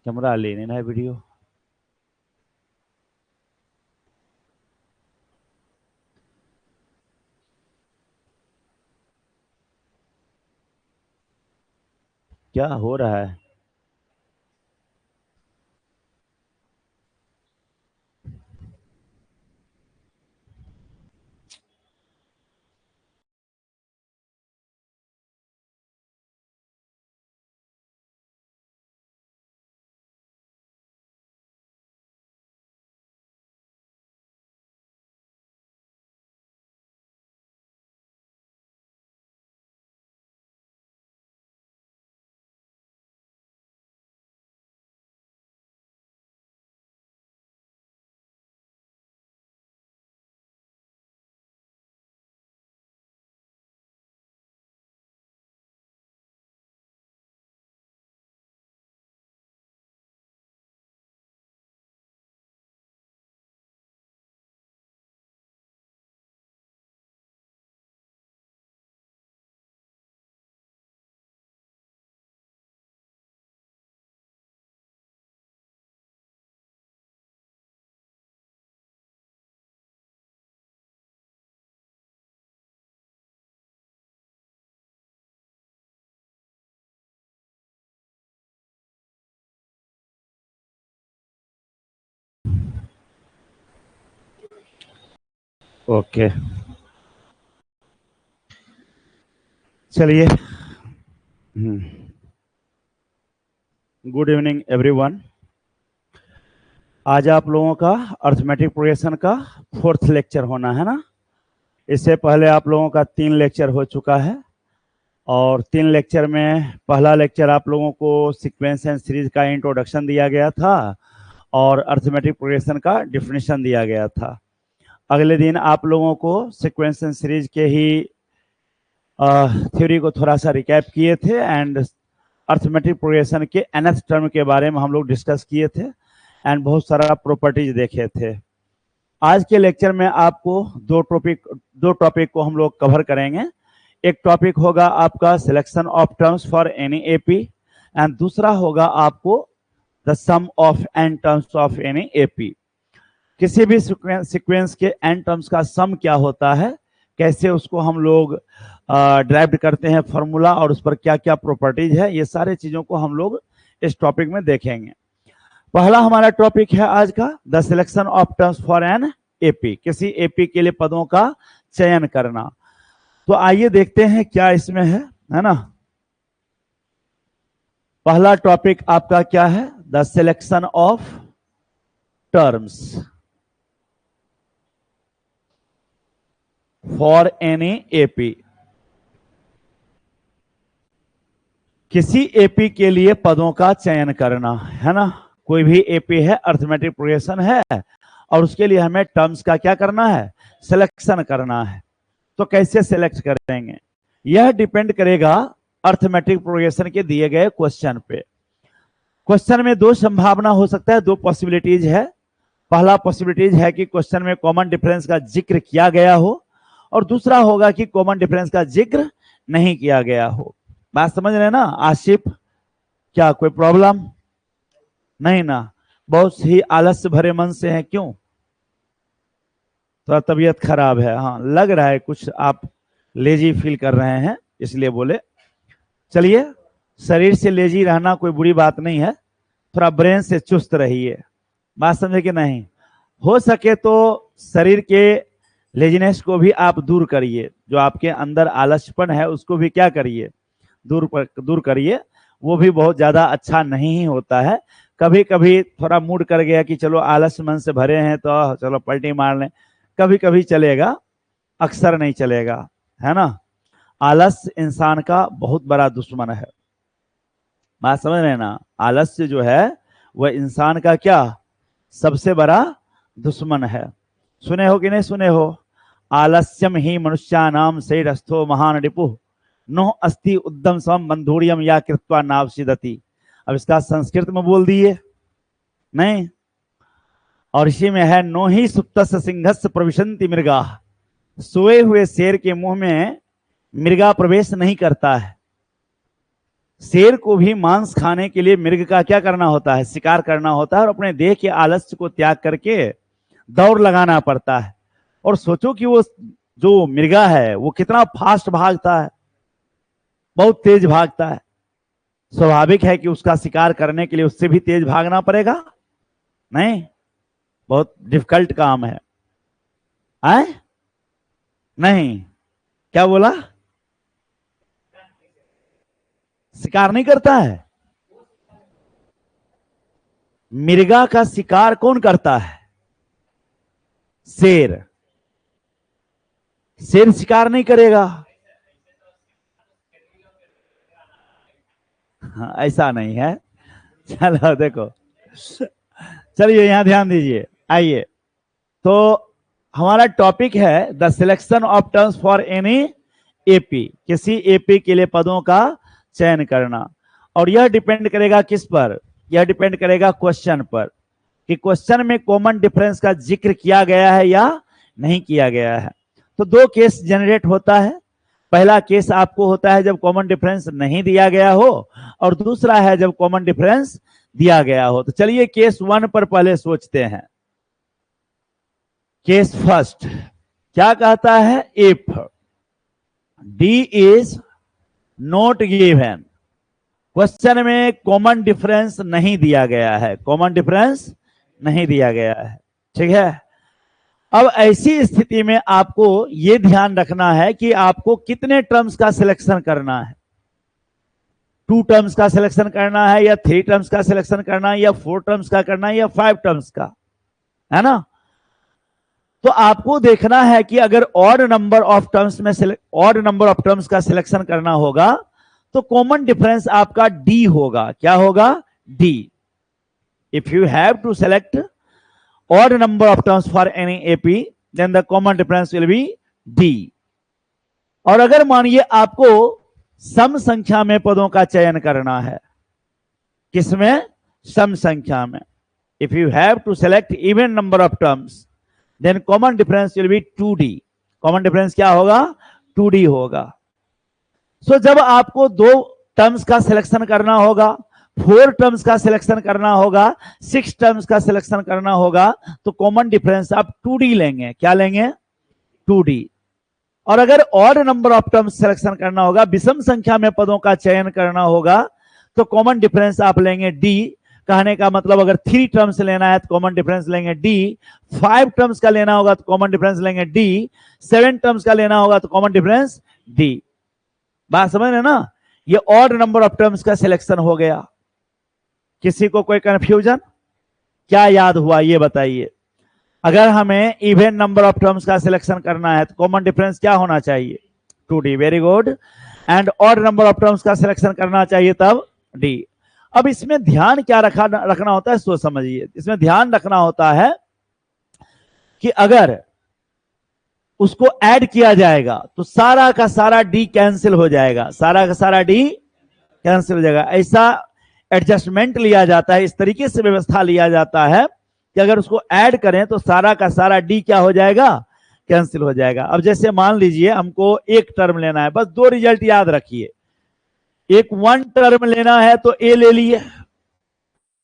Camera लेने ना video. क्या हो रहा है? ओके, चलिए। Good evening everyone. आज आप लोगों का अर्थमेटिक प्रोग्रेशन का 4th लेक्चर होना है ना। इससे पहले आप लोगों का 3 लेक्चर हो चुका है और 3 लेक्चर में पहला लेक्चर आप लोगों को सीक्वेंस एंड सीरीज का इंट्रोडक्शन दिया गया था और अर्थमेटिक प्रोग्रेशन का डिफिनेशन दिया गया था। अगले दिन आप लोगों को सीक्वेंस एंड सीरीज के ही थ्योरी को थोड़ा सा रिकैप किए थे एंड अर्थमेटिक प्रोग्रेशन के nth टर्म के बारे में हम लोग डिस्कस किए थे एंड बहुत सारा प्रॉपर्टीज देखे थे। आज के लेक्चर में आपको दो टॉपिक को हम लोग कवर करेंगे। एक टॉपिक होगा आपका selection of terms for any AP and दूसरा होगा आपको the sum of n terms of any AP. किसी भी सीक्वेंस के एन टर्म्स का सम क्या होता है, कैसे उसको हम लोग ड्राइव करते हैं फॉर्मूला और उस पर क्या क्या प्रॉपर्टीज है, ये सारे चीजों को हम लोग इस टॉपिक में देखेंगे। पहला हमारा टॉपिक है आज का the selection of terms for an AP, किसी एपी के लिए पदों का चयन करना। तो आइए देखते हैं क्या इसमें है ना। पहला टॉपिक आपका क्या है? The selection of terms for any AP. किसी एपी के लिए पदों का चयन करना है ना। कोई भी एपी है, अर्थमेटिक प्रोग्रेशन है और उसके लिए हमें टर्म्स का क्या करना है? सिलेक्शन करना है। तो कैसे सिलेक्ट करेंगे? यह डिपेंड करेगा अर्थमेटिक प्रोग्रेशन के दिए गए क्वेश्चन पे। क्वेश्चन में दो संभावना हो सकता है, दो पॉसिबिलिटीज है। पहला पॉसिबिलिटीज है कि क्वेश्चन में कॉमन डिफरेंस का जिक्र किया गया हो और दूसरा होगा कि कॉमन डिफरेंस का जिक्र नहीं किया गया हो। बात समझ रहे हैं ना आशिफ? क्या कोई प्रॉब्लम नहीं ना? बहुत ही आलस्य भरे मन से हैं, क्यों? थोड़ा तबीयत खराब है? हाँ, लग रहा है कुछ आप लेजी फील कर रहे हैं, इसलिए बोले। चलिए, शरीर से लेजी रहना कोई बुरी बात नहीं है, थोड़ा ब्रेन से चुस्त रहिए। बात समझे कि नहीं? हो सके तो शरीर के लेजीनेस को भी आप दूर करिए, जो आपके अंदर आलस्यपन है उसको भी क्या करिए? दूर करिए। वो भी बहुत ज्यादा अच्छा नहीं ही होता है। कभी कभी थोड़ा मूड कर गया कि चलो आलस मन से भरे हैं तो चलो पलटी मार लें, कभी कभी चलेगा, अक्सर नहीं चलेगा, है ना। आलस इंसान का बहुत बड़ा दुश्मन है। बात समझ रहे हैं ना? आलस्य जो है वह इंसान का क्या सबसे बड़ा दुश्मन है। सुने हो कि नहीं सुने हो? आलस्यम ही मनुष्यानाम श्रेष्ठो महान रिपुः नो अस्ति उद्दम सम बंधुरियम या कृत्वा नावसिदति। अब इसका संस्कृत में बोल दिए नहीं, और इसी में है नो ही सुप्तस्य सिंहस्य प्रविशन्ति मृगा। सोए हुए शेर के मुंह में मृगा प्रवेश नहीं करता है। शेर को भी मांस खाने के लिए मृग का क्या करना होता है, शिकार करना होता है, और अपने देह के आलस्य को त्याग करके दौड़ लगाना पड़ता है। और सोचो कि वो जो मृगा है वो कितना फास्ट भागता है, बहुत तेज भागता है। स्वाभाविक है कि उसका शिकार करने के लिए उससे भी तेज भागना पड़ेगा, नहीं, बहुत डिफिकल्ट काम है। आए नहीं, क्या बोला, शिकार नहीं करता है। मृगा का शिकार कौन करता है, शेर। शेर शिकार नहीं करेगा। हाँ, ऐसा नहीं है। चलो देखो, चलिए यहां ध्यान दीजिए। आइए, तो हमारा टॉपिक है the selection of terms for any AP, किसी एपी के लिए पदों का चयन करना। और यह डिपेंड करेगा किस पर, यह डिपेंड करेगा क्वेश्चन पर, कि क्वेश्चन में कॉमन डिफरेंस का जिक्र किया गया है या नहीं किया गया है। तो दो केस जनरेट होता है। पहला केस आपको होता है जब कॉमन डिफरेंस नहीं दिया गया हो, और दूसरा है जब कॉमन डिफरेंस दिया गया हो। तो चलिए केस 1 पर पहले सोचते हैं। केस फर्स्ट क्या कहता है, if D is not given, question में कॉमन डिफरेंस नहीं दिया गया है, कॉमन डिफरेंस नहीं दिया गया है, ठीक है। अब ऐसी स्थिति में आपको यह ध्यान रखना है कि आपको कितने टर्म्स का सिलेक्शन करना है। 2 टर्म्स का सिलेक्शन करना है, या 3 टर्म्स का सिलेक्शन करना है, या 4 टर्म्स का करना है, या 5 टर्म्स का, है ना। तो आपको देखना है कि अगर ऑड नंबर ऑफ टर्म्स में ऑड नंबर ऑफ टर्म्स का सिलेक्शन करना होगा तो कॉमन डिफरेंस आपका डी होगा। क्या होगा, d. If you have to select odd number of terms for any AP, then the common difference will be D. और अगर मानिए आपको सम संख्या में पदों का चयन करना है, किसमें, सम संख्या में, if you have to select even number of terms, then common difference will be 2D. common difference क्या होगा, 2D होगा। सो जब आपको 2 टर्म्स का सिलेक्शन करना होगा, 4 टर्म्स का सिलेक्शन करना होगा, 6 टर्म्स का सिलेक्शन करना होगा, तो कॉमन डिफरेंस आप 2D लेंगे। क्या लेंगे, 2D। और अगर odd number of terms selection करना होगा, विषम संख्या में पदों का चयन करना होगा, तो कॉमन डिफरेंस आप लेंगे D। कहने का मतलब अगर 3 टर्म्स लेना है तो कॉमन डिफरेंस लेंगे D, 5 टर्म्स का लेना होगा तो कॉमन डिफरेंस लेंगे D, 7 टर्म्स का लेना होगा तो कॉमन डिफरेंस D। बात समझ रहे ना, ये ऑड नंबर ऑफ टर्म्स का सिलेक्शन हो गया। किसी को कोई कंफ्यूजन, क्या याद हुआ ये बताइए। अगर हमें इवन नंबर ऑफ टर्म्स का सिलेक्शन करना है तो कॉमन डिफरेंस क्या होना चाहिए, 2D। Very good. And odd number of terms का सिलेक्शन करना चाहिए तब D। अब इसमें ध्यान क्या रखना होता है, सो समझिए। इसमें ध्यान रखना होता है कि अगर उसको ऐड किया जाएगा तो सारा का सारा D कैंसिल हो जाएगा, सारा का सारा D कैंसिल हो जाएगा। ऐसा एडजस्टमेंट लिया जाता है, इस तरीके से व्यवस्था लिया जाता है कि अगर उसको ऐड करें तो सारा का सारा D क्या हो जाएगा, कैंसिल हो जाएगा। अब जैसे मान लीजिए हमको 1 टर्म लेना है, बस 2 रिजल्ट याद रखिए। एक 1 टर्म लेना है तो A ले लिए,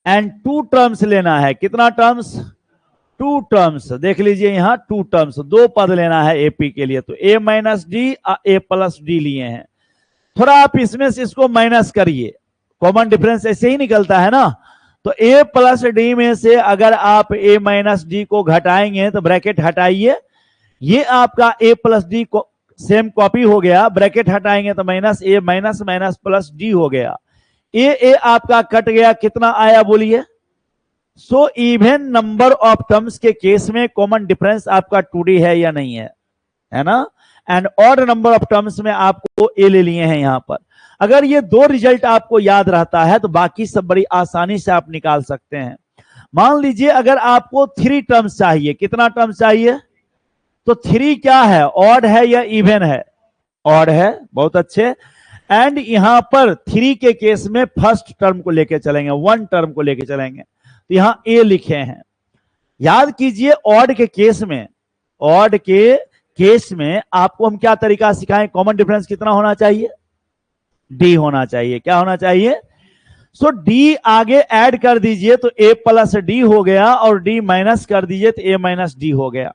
एंड 2 टर्म्स लेना है, कितना टर्म्स, 2 टर्म्स। देख लीजिए यहां 2 टर्म्स, 2 पद लेना है एपी के लिए, तो A minus D A plus D लिए हैं। थोड़ा आप इसमें से इसको माइनस करिए, कॉमन डिफरेंस ऐसे ही निकलता है ना। तो A प्लस डी में से अगर आप A माइनस डी को घटाएंगे तो ब्रैकेट हटाइए, ये आपका A प्लस डी को सेम कॉपी हो गया, ब्रैकेट हटाएंगे तो minus A minus minus plus D हो गया। A आपका कट गया, कितना आया बोलिए। So even number of terms के केस में कॉमन डिफरेंस आपका 2D है या नहीं है ना। And odd number of terms में आपको A ले लिए हैं यहां पर। अगर ये 2 रिजल्ट आपको याद रहता है तो बाकी सब बड़ी आसानी से आप निकाल सकते हैं। मान लीजिए अगर आपको 3 टर्म्स चाहिए, कितना टर्म्स चाहिए, तो 3 क्या है, ऑड है या इवन है, ऑड है, बहुत अच्छे। एंड यहां पर 3 के केस में फर्स्ट टर्म को लेके चलेंगे, 1 टर्म को लेके चलेंगे, तो यहां A लिखे हैं। याद कीजिए ऑड के केस में, ऑड के केस में आपको हम क्या तरीका सिखाएं, कॉमन डिफरेंस कितना होना चाहिए, डी होना चाहिए। क्या होना चाहिए? सो डी आगे ऐड कर दीजिए तो ए प्लस डी हो गया, और डी माइनस कर दीजिए तो ए माइनस डी हो गया।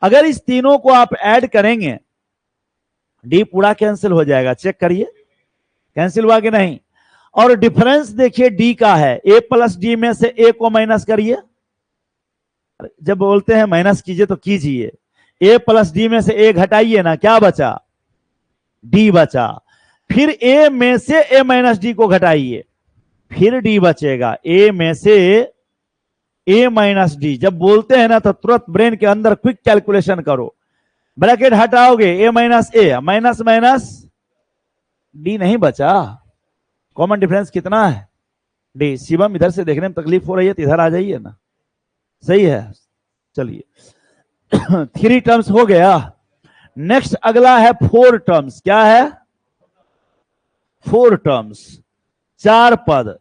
अगर इस तीनों को आप ऐड करेंगे, डी पूरा कैंसिल हो जाएगा। चेक करिए कैंसिल हुआ कि नहीं। और डिफरेंस देखिए डी का है, ए प्लस डी में से ए को माइनस करिए। जब बोलते हैं माइनस कीजिए तो कीजिए। ए प्लस डी में से ए घटाइए ना, क्या बचा? डी बचा। फिर ए में से ए माइनस डी को घटाइए, फिर डी बचेगा। ए में से ए माइनस डी जब बोलते हैं ना तो तुरंत ब्रेन के अंदर क्विक कैलकुलेशन करो। ब्रैकेट हटाओगे, ए माइनस ए, माइनस माइनस डी नहीं बचा। कॉमन डिफरेंस कितना है? डी। शिवम इधर से देखने में तकलीफ हो रही है तो इधर आ जाइए ना। सही है, चलिए 3 टर्म्स हो गया। नेक्स्ट अगला है 4 टर्म्स। क्या है? 4 टर्म्स, 4 पद।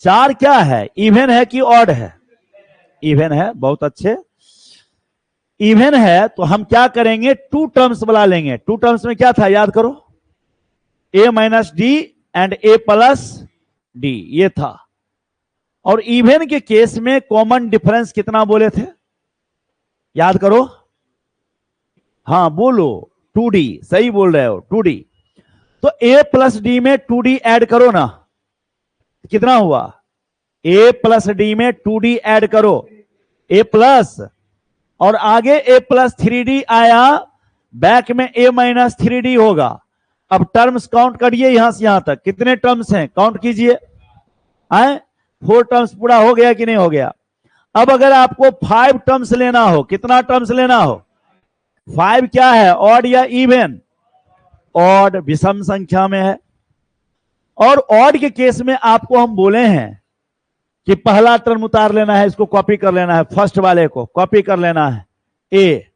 4 क्या है? इवन है कि ऑड है? इवन है। बहुत अच्छे, इवन है तो हम क्या करेंगे? 2 टर्म्स बुला लेंगे। 2 टर्म्स में क्या था याद करो? A minus D and A plus D, ये था। और इवन के केस में कॉमन डिफरेंस कितना बोले थे? याद करो। हाँ बोलो, 2d। सही बोल रहे हो, 2d। तो a प्लस डी में 2d ऐड करो ना, कितना हुआ? a प्लस डी में 2d ऐड करो, a प्लस, और आगे a प्लस 3d आया, बैक में a माइनस 3d होगा। अब टर्म्स काउंट करिए यहां से यहां तक, कितने टर्म्स हैं काउंट कीजिए। आए 4 टर्म्स पूरा हो गया कि नहीं हो गया? अब अगर आपको 5 टर्म्स लेना हो, कितना टर्म्स लेना हो? 5 क्या है? ऑड या इवन? ऑड, विषम संख्या में है। और ऑड के केस में आपको हम बोले हैं कि पहला टर्म उतार लेना है, इसको कॉपी कर लेना है, फर्स्ट वाले को कॉपी कर लेना है ए।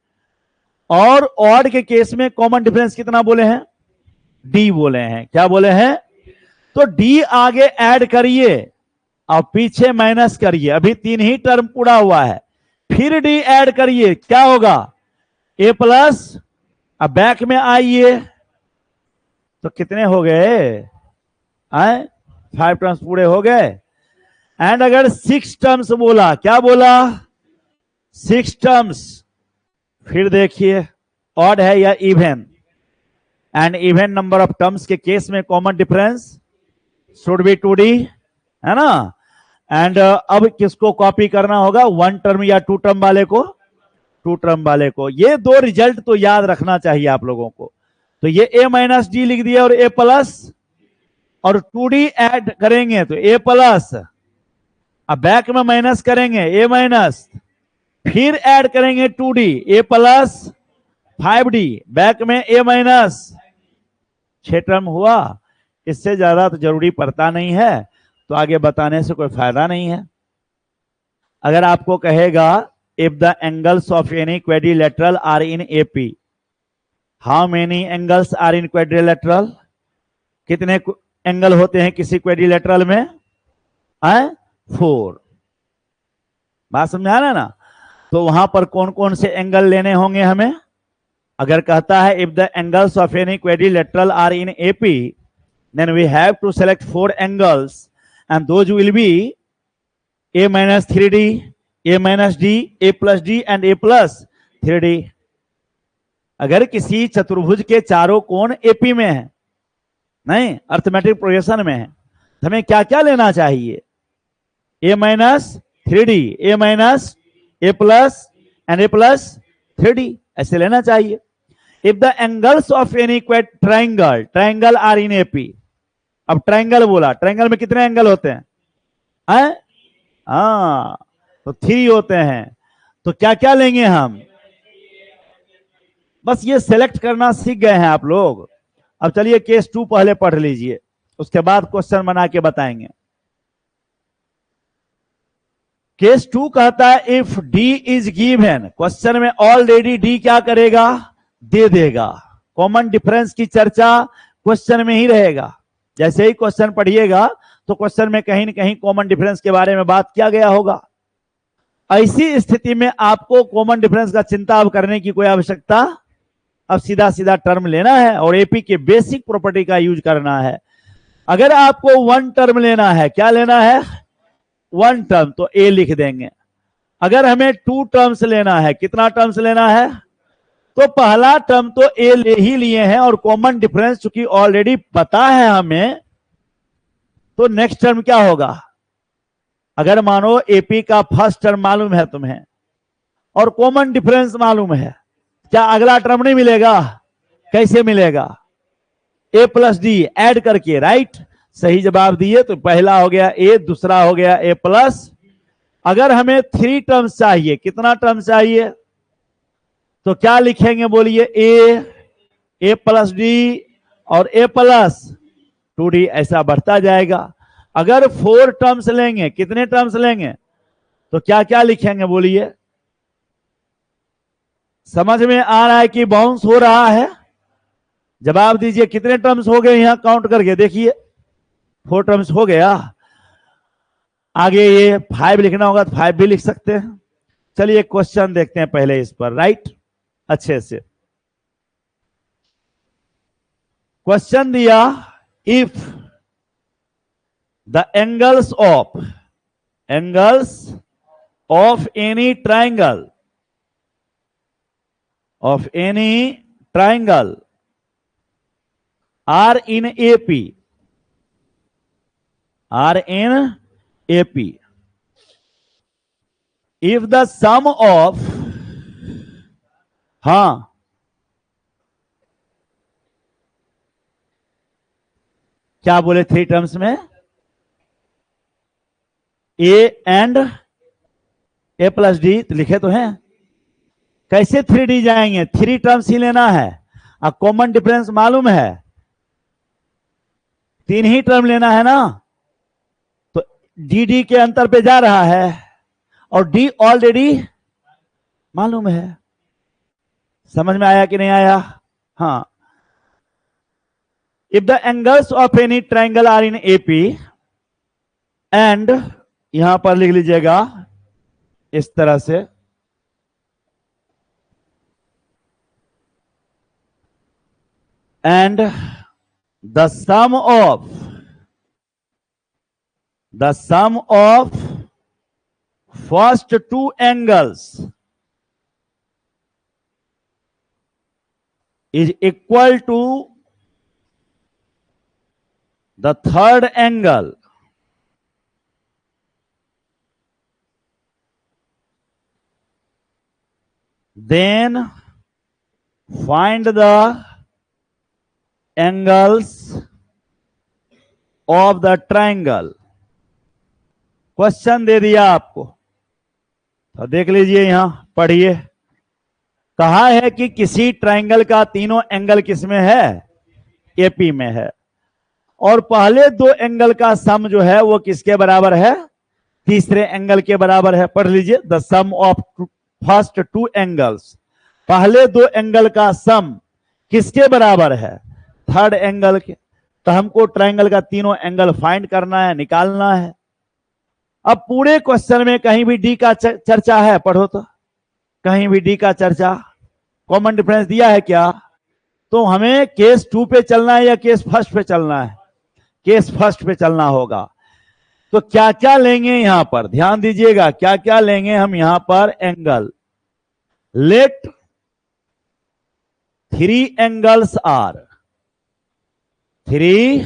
और ऑड के केस में कॉमन डिफरेंस कितना बोले हैं? डी बोले हैं। क्या बोले हैं? तो डी आगे ऐड करिए और पीछे माइनस करिए। अभी 3 ही टर्म पूरा हुआ है, फिर डी ऐड करिए, क्या होगा? ए प्लस। अब बैक में आइए तो कितने हो गए? 5 टर्म्स पूरे हो गए। एंड अगर 6 टर्म्स बोला, क्या बोला? 6 टर्म्स। फिर देखिए ऑड है या even? And even number of terms के केस में common difference should be 2d, है ना। एंड अब किसको कॉपी करना होगा? 1 टर्म या 2 टर्म वाले को? 2 टर्म वाले को। ये 2 रिजल्ट तो याद रखना चाहिए आप लोगों को। तो ये a माइनस डी लिख दिया और a प्लस, और 2d ऐड करेंगे तो a प्लस, अब बैक में माइनस करेंगे a माइनस, फिर ऐड करेंगे 2d, a plus 5d, back में a माइनस। 6 टर्म हुआ। इससे ज्यादा तो जरूरी पड़ता नहीं है, तो आगे बताने से कोई फायदा नहीं है। अगर आपको कहेगा if the angles of any quadrilateral are in AP, how many angles are in quadrilateral? कितने एंगल होते हैं किसी क्वाड्रिलेटरल में? 4। बात समझा ना। तो वहां पर कौन कौन से एंगल लेने होंगे हमें? अगर कहता है if the angles of any quadrilateral are in AP, then we have to select 4 angles, and those will be a minus 3d, a minus d, a plus d and a plus 3d। अगर किसी चतुर्भुज के चारों कोण AP में है, नहीं arithmetic progression में है, तो हमें क्या क्या लेना चाहिए? a minus 3d, a minus a plus and a plus 3d, ऐसे लेना चाहिए। If the angles of any triangle are in AP, अब ट्राइंगल बोला, ट्राइंगल में कितने एंगल होते हैं? तो 3 होते हैं। तो क्या क्या लेंगे हम? बस ये सेलेक्ट करना सीख गए हैं आप लोग। अब चलिए केस 2 पहले पढ़ लीजिए, उसके बाद क्वेश्चन बना के बताएंगे। केस 2 कहता है if d is given, question में ऑलरेडी d क्या करेगा? दे देगा। कॉमन डिफरेंस की चर्चा क्वेश्चन में ही रहेगा। जैसे ही क्वेश्चन पढ़िएगा तो क्वेश्चन में कहीं न कहीं कॉमन डिफरेंस के बारे में बात किया गया होगा। ऐसी स्थिति में आपको कॉमन डिफरेंस का चिंता अब करने की कोई आवश्यकता अब सीधा सीधा टर्म लेना है और एपी के बेसिक प्रॉपर्टी का यूज करना है। अगर आपको वन टर्म लेना है, क्या लेना है? वन टर्म, तो ए लिख देंगे। अगर हमें टू टर्म्स लेना है, कितना टर्म्स लेना है? तो पहला टर्म तो ए ले ही लिए हैं और कॉमन डिफरेंस चूंकि ऑलरेडी पता है हमें, तो नेक्स्ट टर्म क्या होगा? अगर मानो एपी का फर्स्ट टर्म मालूम है तुम्हें और कॉमन डिफरेंस मालूम है, क्या अगला टर्म नहीं मिलेगा? कैसे मिलेगा? ए प्लस डी ऐड करके, राइट? सही जवाब दिए। तो पहला हो गया ए, दूसरा हो गया ए प्लस। अगर हमें थ्री टर्म्स चाहिए, कितना टर्म चाहिए? तो क्या लिखेंगे बोलिए? ए प्लस डी और ए प्लस 2d, ऐसा बढ़ता जाएगा। अगर फोर टर्म्स लेंगे, कितने टर्म्स लेंगे? तो क्या क्या लिखेंगे बोलिए? समझ में आ रहा है कि बाउंस हो रहा है? जवाब दीजिए, कितने टर्म्स हो गए? यहां काउंट करके देखिए, 4 टर्म्स हो गया। आगे ये 5 लिखना होगा तो 5 भी लिख सकते हैं। चलिए क्वेश्चन देखते हैं पहले इस पर, राइट? अच्छे से क्वेश्चन दिया, if the angles of any triangle are in AP, if the sum of, हाँ, क्या बोले? 3 टर्म्स में A and A plus D लिखे तो हैं। कैसे 3D जाएंगे? 3 टर्म्स ही लेना है। अब कॉमन डिफरेंस मालूम है, 3 ही टर्म लेना है ना, तो डी के अंतर पे जा रहा है और डी ऑलरेडी मालूम है। समझ में आया कि नहीं आया? हाँ, if the angles of any triangle are in AP and, यहां पर लिख लीजिएगा इस तरह से, and the sum of first 2 angles is equal to the third angle, then find the angles of the triangle। Question दे दिया आपको, तो देख लीजिए, यहां पढ़िए। कहा है कि किसी ट्राइंगल का तीनों एंगल किसमें है? एपी में है, और पहले 2 एंगल का सम जो है वो किसके बराबर है? तीसरे एंगल के बराबर है। पढ़ लीजिए, the sum of first 2 angles, पहले 2 एंगल का सम किसके बराबर है? थर्ड एंगल के। तो हमको ट्राइंगल का तीनों एंगल फाइंड करना है, निकालना है। अब पूरे क्वेश्चन में कहीं भी डी का चर्चा है? पढ़ो तो, कहीं भी डी का चर्चा, कॉमन डिफरेंस दिया है क्या? तो हमें केस 2 पे चलना है या केस फर्स्ट पे चलना है? केस फर्स्ट पे चलना होगा। तो क्या क्या लेंगे यहां पर? ध्यान दीजिएगा, क्या क्या लेंगे हम यहां पर? Angle. Let 3 angles are, 3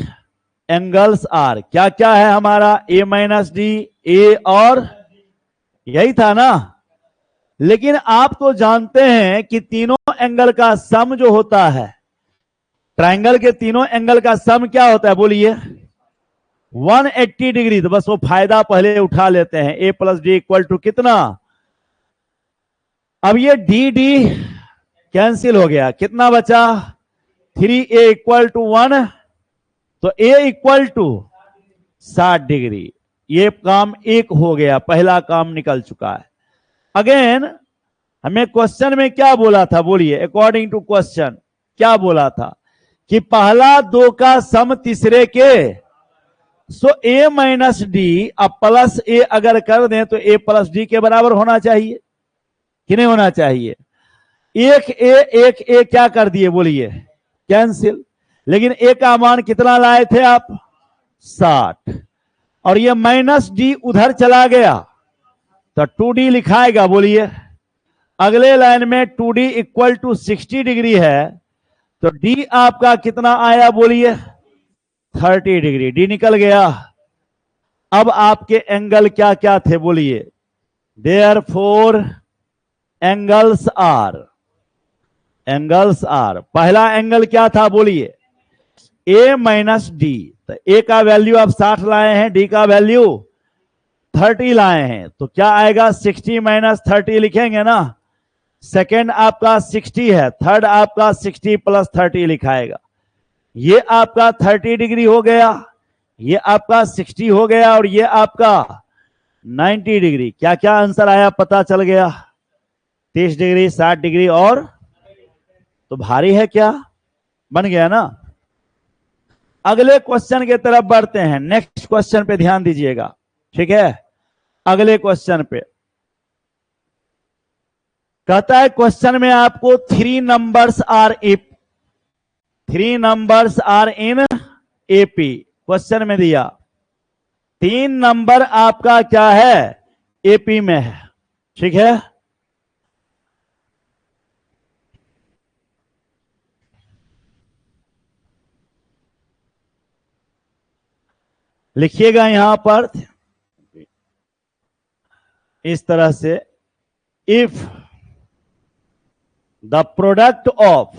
angles are, क्या क्या है हमारा? ए माइनस डी, ए और, यही था ना। लेकिन आप तो जानते हैं कि तीनों एंगल का सम जो होता है, ट्राइंगल के तीनों एंगल का सम क्या होता है बोलिए? 180 डिग्री। तो बस वो फायदा पहले उठा लेते हैं, ए प्लस डी इक्वल टू कितना? अब ये डी डी कैंसिल हो गया, कितना बचा? 3a इक्वल टू 1, तो a इक्वल टू 60 डिग्री। ये काम एक हो गया, पहला काम निकल चुका है। अगेन हमें क्वेश्चन में क्या बोला था बोलिए? अकॉर्डिंग टू क्वेश्चन क्या बोला था? कि पहला 2 का सम तीसरे के, सो a माइनस डी अब प्लस a अगर कर दें तो a प्लस डी के बराबर होना चाहिए कि नहीं होना चाहिए? एक ए क्या कर दिए बोलिए, कैंसिल। लेकिन ए का मान कितना लाए थे आप, 60, और ये माइनस डी उधर चला गया तो 2d लिखाएगा बोलिए। अगले लाइन में 2d इक्वल टू 60 डिग्री है तो डी आपका कितना आया बोलिए, 30 डिग्री। डी निकल गया। अब आपके एंगल क्या क्या थे बोलिए, therefore angles are, angles are. पहला एंगल क्या था बोलिए, ए माइनस डी। तो ए का वैल्यू आप 60 लाए हैं, डी का वैल्यू 30 लाए हैं, तो क्या आएगा 60 माइनस 30 लिखेंगे ना। सेकेंड आपका 60 है, थर्ड आपका 60 प्लस 30 लिखाएगा। ये आपका 30 डिग्री हो गया, ये आपका 60 हो गया, और ये आपका 90 डिग्री। क्या क्या आंसर आया पता चल गया, 30 डिग्री, 60 डिग्री, और तो भारी है क्या, बन गया ना। अगले क्वेश्चन की तरफ बढ़ते हैं। नेक्स्ट क्वेश्चन पे ध्यान दीजिएगा, ठीक है। अगले क्वेश्चन पे कहता है, क्वेश्चन में आपको 3 numbers are if, 3 numbers are in AP. Question में दिया 3 नंबर आपका क्या है, एपी में है, ठीक है। लिखिएगा यहां पर इस तरह से, if the product of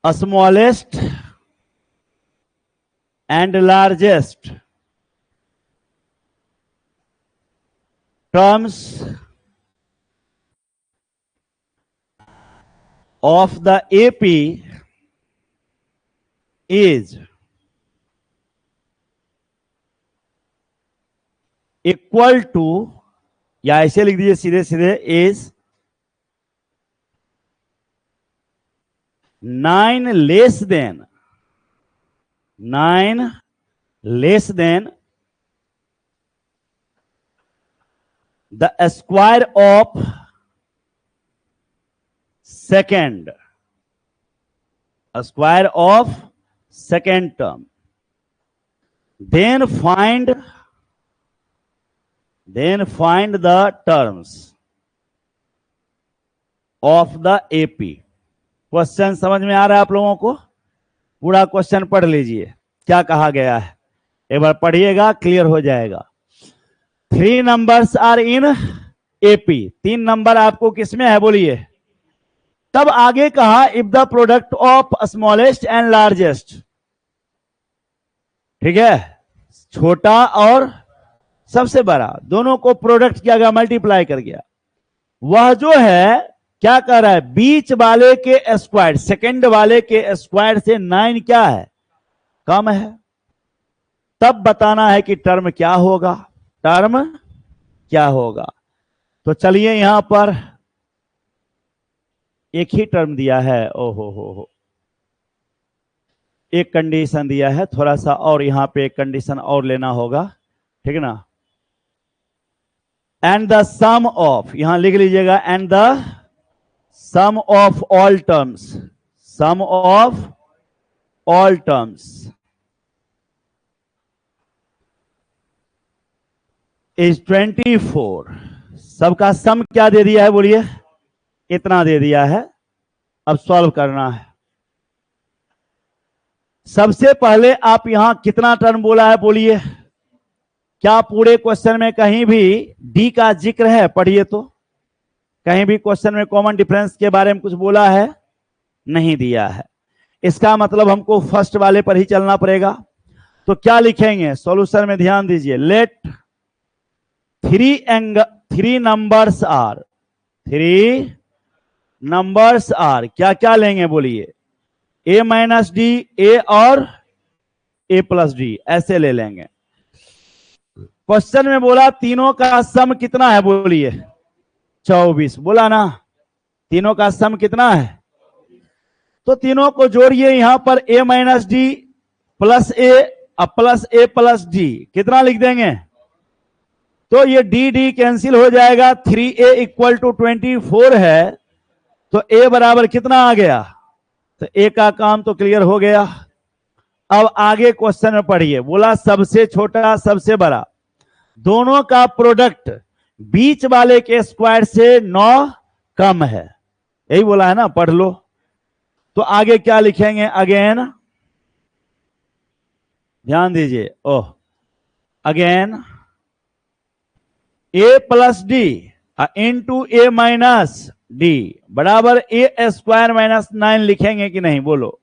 smallest and largest terms of the AP is equal to, या ऐसे लिख दीजिए सीधे सीधे, is 9 less than the square of second, square of second term, then find the terms of the AP। Question समझ में आ रहा है आप लोगों को, पूरा क्वेश्चन पढ़ लीजिए क्या कहा गया है, एक बार पढ़िएगा क्लियर हो जाएगा। 3 numbers are in AP, 3 number आपको किसमें है बोलिए। तब आगे कहा, if the product of smallest and largest, ठीक है, छोटा और सबसे बड़ा दोनों को प्रोडक्ट किया गया, मल्टीप्लाई कर गया। वह जो है क्या कर रहा है, बीच वाले के स्क्वायर, सेकंड वाले के स्क्वायर से 9 क्या है, कम है। तब बताना है कि टर्म क्या होगा, टर्म क्या होगा। तो चलिए यहां पर एक ही टर्म दिया है, ओहो हो, एक कंडीशन दिया है, थोड़ा सा और यहां पे एक कंडीशन और लेना होगा, ठीक है ना। एंड द सम ऑफ, यहां लिख लीजिएगा, and the sum of all terms, sum of all terms is 24। सबका सम क्या दे दिया है बोलिए, इतना दे दिया है। अब सॉल्व करना है। सबसे पहले आप यहां कितना टर्म बोला है बोलिए, क्या पूरे क्वेश्चन में कहीं भी डी का जिक्र है, पढ़िए तो, कहीं भी क्वेश्चन में कॉमन डिफरेंस के बारे में कुछ बोला है, नहीं दिया है। इसका मतलब हमको फर्स्ट वाले पर ही चलना पड़ेगा। तो क्या लिखेंगे सॉल्यूशन में, ध्यान दीजिए, लेट 3 नंबर्स आर, क्या क्या लेंगे बोलिए, ए माइनस डी, ए और ए प्लस डी, ऐसे ले लेंगे। क्वेश्चन में बोला तीनों का सम कितना है बोलिए, 24, बोला ना, तीनों का सम कितना है। तो तीनों को जोड़िए, यहां पर ए माइनस डी प्लस ए अब प्लस ए प्लस डी कितना लिख देंगे, तो ये डी डी कैंसिल हो जाएगा, 3a इक्वल टू 24 है, तो a बराबर कितना आ गया, तो a का काम तो क्लियर हो गया। अब आगे क्वेश्चन में पढ़िए, बोला सबसे छोटा सबसे बड़ा दोनों का प्रोडक्ट बीच वाले के स्क्वायर से 9 कम है, यही बोला है ना, पढ़ लो। तो आगे क्या लिखेंगे, अगेन ध्यान दीजिए, oh again a plus D into A minus D बराबर ए स्क्वायर माइनस 9 लिखेंगे कि नहीं, बोलो।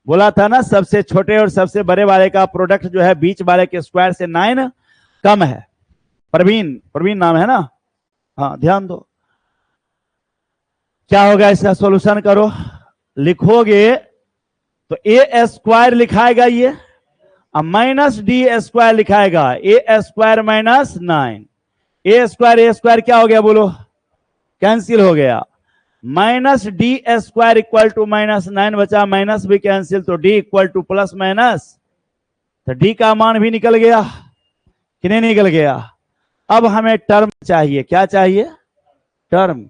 बोला था ना सबसे छोटे और सबसे बड़े वाले का प्रोडक्ट जो है बीच वाले के स्क्वायर से 9 कम है। प्रवीण नाम है ना, हाँ ध्यान दो। क्या होगा, इसका सॉल्यूशन करो, लिखोगे तो ए स्क्वायर लिखाएगा ये, अब माइनस डी स्क्वायर लिखाएगा, a square minus 9, a square क्या हो गया बोलो, कैंसिल हो गया, minus d square equal to minus 9 बचा, माइनस भी कैंसिल, तो d equal to plus minus, तो डी का मान भी निकल गया कि नहीं निकल गया। अब हमें टर्म चाहिए, क्या चाहिए, टर्म,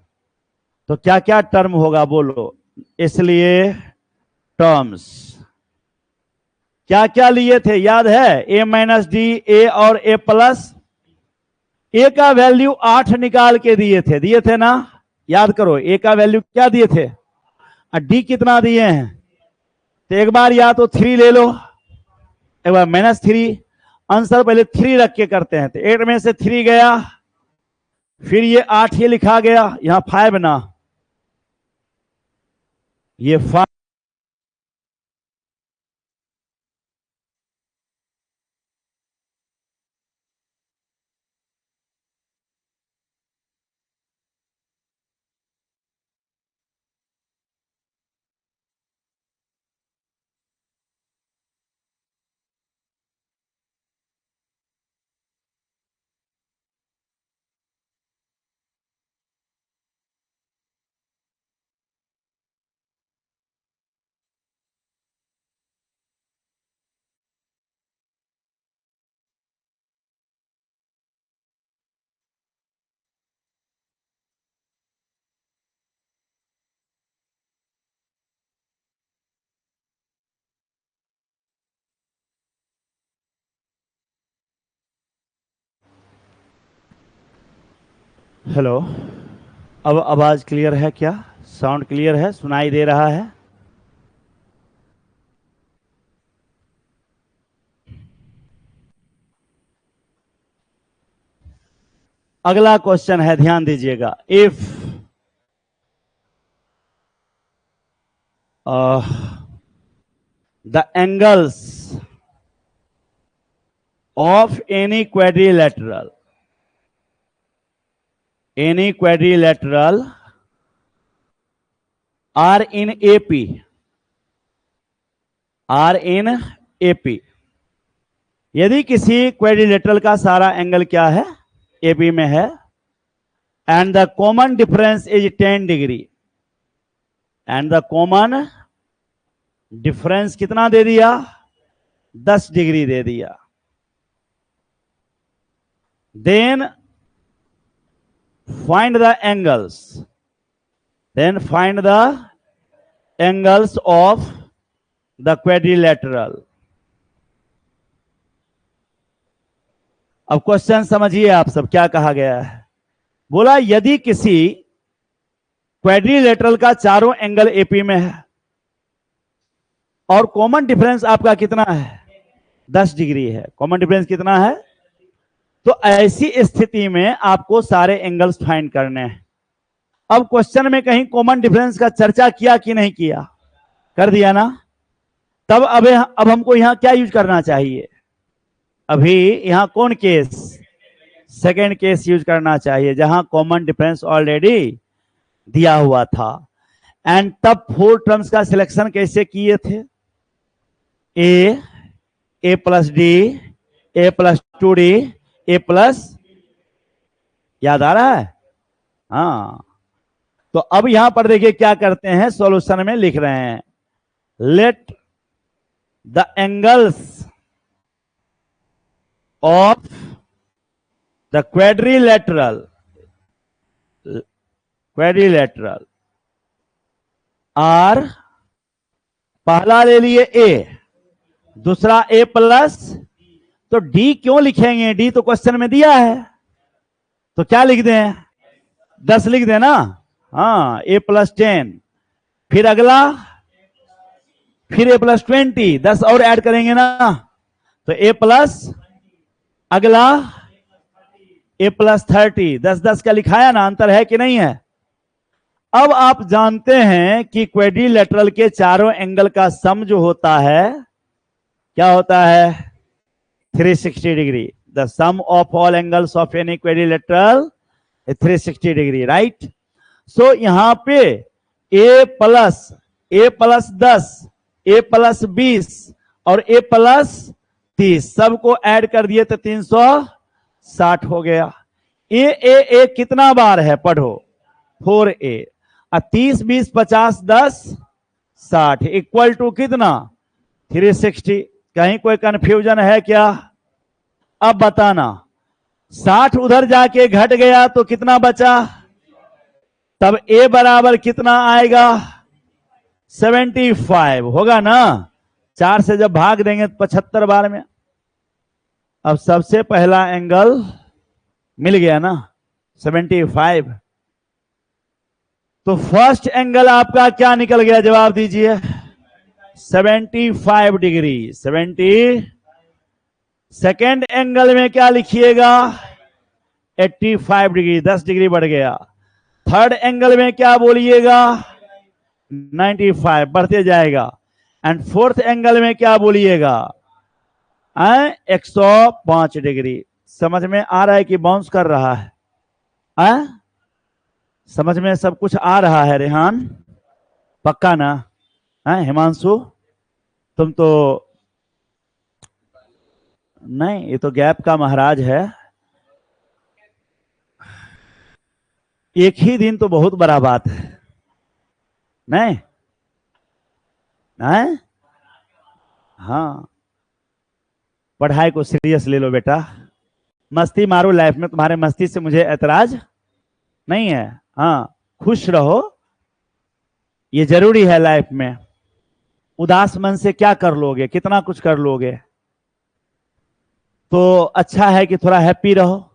तो क्या क्या टर्म होगा बोलो, इसलिए टर्म्स क्या क्या लिए थे याद है, ए माइनस डी, ए और ए प्लस, ए का वैल्यू 8 निकाल के दिए थे ना, याद करो, ए का वैल्यू क्या दिए थे और डी कितना दिए हैं, तो एक बार या तो 3 ले लो, एक बार -3, आंसर पहले 3 रख के करते हैं, तो 8 में से 3 गया, फिर ये 8 ये लिखा गया, यहां 5 ना, ये 5, हेलो, अब आवाज क्लियर है क्या, साउंड क्लियर है, सुनाई दे रहा है। अगला क्वेश्चन है, ध्यान दीजिएगा, if the angles of any quadrilateral are in AP, यदि किसी क्वाड्रिलेटरल का सारा एंगल क्या है, AP में है, and the common difference is 10 degree, and the common difference कितना दे दिया, 10 डिग्री दे दिया, then find the angles of the quadrilateral। अब क्वेश्चन समझिए आप सब, क्या कहा गया है, बोला यदि किसी क्वाड्रिलेटरल का चारों एंगल एपी में है और कॉमन डिफरेंस आपका कितना है, 10 डिग्री है, कॉमन डिफरेंस कितना है, तो ऐसी स्थिति में आपको सारे एंगल्स फाइंड करने हैं। अब क्वेश्चन में कहीं कॉमन डिफरेंस का चर्चा किया कि नहीं किया, कर दिया ना, तब अब हमको यहां क्या यूज करना चाहिए, अभी यहां कौन केस, सेकेंड केस यूज करना चाहिए, जहां कॉमन डिफरेंस ऑलरेडी दिया हुआ था। एंड तब 4 टर्म्स का सिलेक्शन कैसे किए थे, ए प्लस डी, ए प्लस 2d, ए प्लस, याद आ रहा है, हाँ। तो अब यहां पर देखिए क्या करते हैं, सॉल्यूशन में लिख रहे हैं, let the angles of the quadrilateral are, पहला ले लिए ए, दूसरा ए प्लस, तो डी क्यों लिखेंगे? डी तो क्वेश्चन में दिया है, तो क्या लिख दें? 10 लिख दें ना। हाँ, ए प्लस 10, फिर अगला, फिर ए प्लस 20, 10 और ऐड करेंगे ना, तो ए प्लस, अगला ए प्लस 30, 10-10 का लिखाया ना, अंतर है कि नहीं है? अब आप जानते हैं कि क्वेड्रिलेटरल के चारों एंगल का सम जो होता है, क्या होता है? 360 degree. The sum of all angles of any quadrilateral 360 degree, right? So यहां पे ए प्लस 10, ए प्लस 20 और ए प्लस 30 सबको ऐड कर दिए तो 360 हो गया। ए कितना बार है? पढ़ो, 4a। 30, 20, 50, 10, 60 इक्वल टू कितना? 360। कहीं कोई कंफ्यूजन है क्या? अब बताना, 60 उधर जाके घट गया तो कितना बचा? तब a बराबर कितना आएगा? 75 होगा ना। 4 से जब भाग देंगे तो 75 बार में। अब सबसे पहला एंगल मिल गया ना, 75। तो फर्स्ट एंगल आपका क्या निकल गया? जवाब दीजिए। 75 डिग्री। 70। सेकेंड एंगल में क्या लिखिएगा? 85 डिग्री, 10 डिग्री बढ़ गया। थर्ड एंगल में क्या बोलिएगा? 95, बढ़ते जाएगा। एंड फोर्थ एंगल में क्या बोलिएगा? 105 डिग्री। समझ में आ रहा है कि बाउंस कर रहा है? समझ में सब कुछ आ रहा है रेहान? पक्का ना? हिमांशु तुम तो नहीं, ये तो गैप का महाराज है। एक ही दिन तो बहुत बड़ा बात है, नहीं? नहीं? हाँ, पढ़ाई को सीरियस ले लो बेटा। मस्ती मारो लाइफ में, तुम्हारे मस्ती से मुझे ऐतराज नहीं है। हाँ, खुश रहो, ये जरूरी है लाइफ में। उदास मन से क्या कर लोगे? कितना कुछ कर लोगे? तो अच्छा है कि थोड़ा हैप्पी रहो।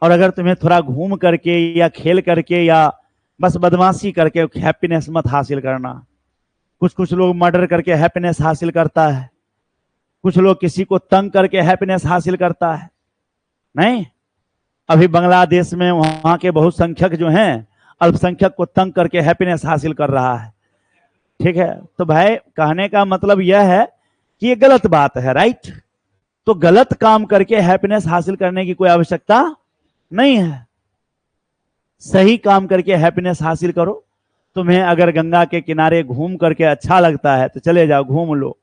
और अगर तुम्हें थोड़ा घूम करके या खेल करके या बस बदमाशी करके हैप्पीनेस मत हासिल करना। कुछ लोग मर्डर करके हैप्पीनेस हासिल करता है, कुछ लोग किसी को तंग करके हैप्पीनेस हासिल करता है, नहीं? अभी बांग्लादेश में वहां के बहुसंख्यक जो हैं, अल्पसंख्यक को तंग करके हैप्पीनेस हासिल कर रहा है। ठीक है, तो भाई कहने का मतलब यह है कि ये गलत बात है, राइट? तो गलत काम करके हैप्पीनेस हासिल करने की कोई आवश्यकता नहीं है। सही काम करके हैप्पीनेस हासिल करो। तुम्हें अगर गंगा के किनारे घूम करके अच्छा लगता है तो चले जाओ, घूम लो,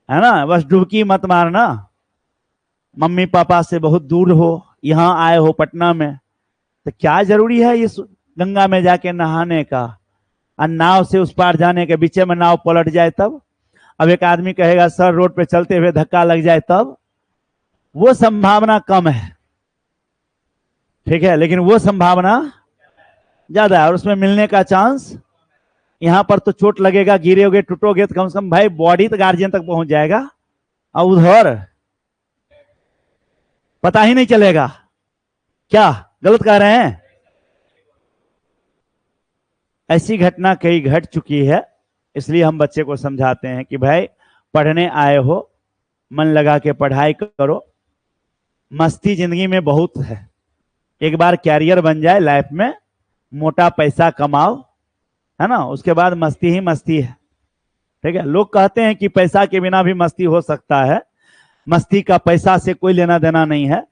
है ना? बस डुबकी मत मारना। मम्मी पापा से बहुत दूर हो, यहां आए हो पटना में, तो क्या जरूरी है ये गंगा में जाके नहाने का? और नाव से उस पार जाने के बीच में नाव पलट जाए तब? अब एक आदमी कहेगा सर रोड पे चलते हुए धक्का लग जाए तब? वो संभावना कम है, ठीक है, लेकिन वो संभावना ज्यादा है और उसमें मिलने का चांस। यहां पर तो चोट लगेगा, गिरोगे, टूटोगे, तो कम से कम भाई बॉडी तो गार्जियन तक पहुंच जाएगा, और उधर पता ही नहीं चलेगा। क्या गलत कह रहे हैं? ऐसी घटना कई घट चुकी है, इसलिए हम बच्चे को समझाते हैं कि भाई पढ़ने आए हो, मन लगा के पढ़ाई करो। मस्ती जिंदगी में बहुत है, एक बार कैरियर बन जाए लाइफ में, मोटा पैसा कमाओ, है ना, उसके बाद मस्ती ही मस्ती है। ठीक है, लोग कहते हैं कि पैसा के बिना भी मस्ती हो सकता है। मस्ती का पैसा से कोई लेना देना नहीं है।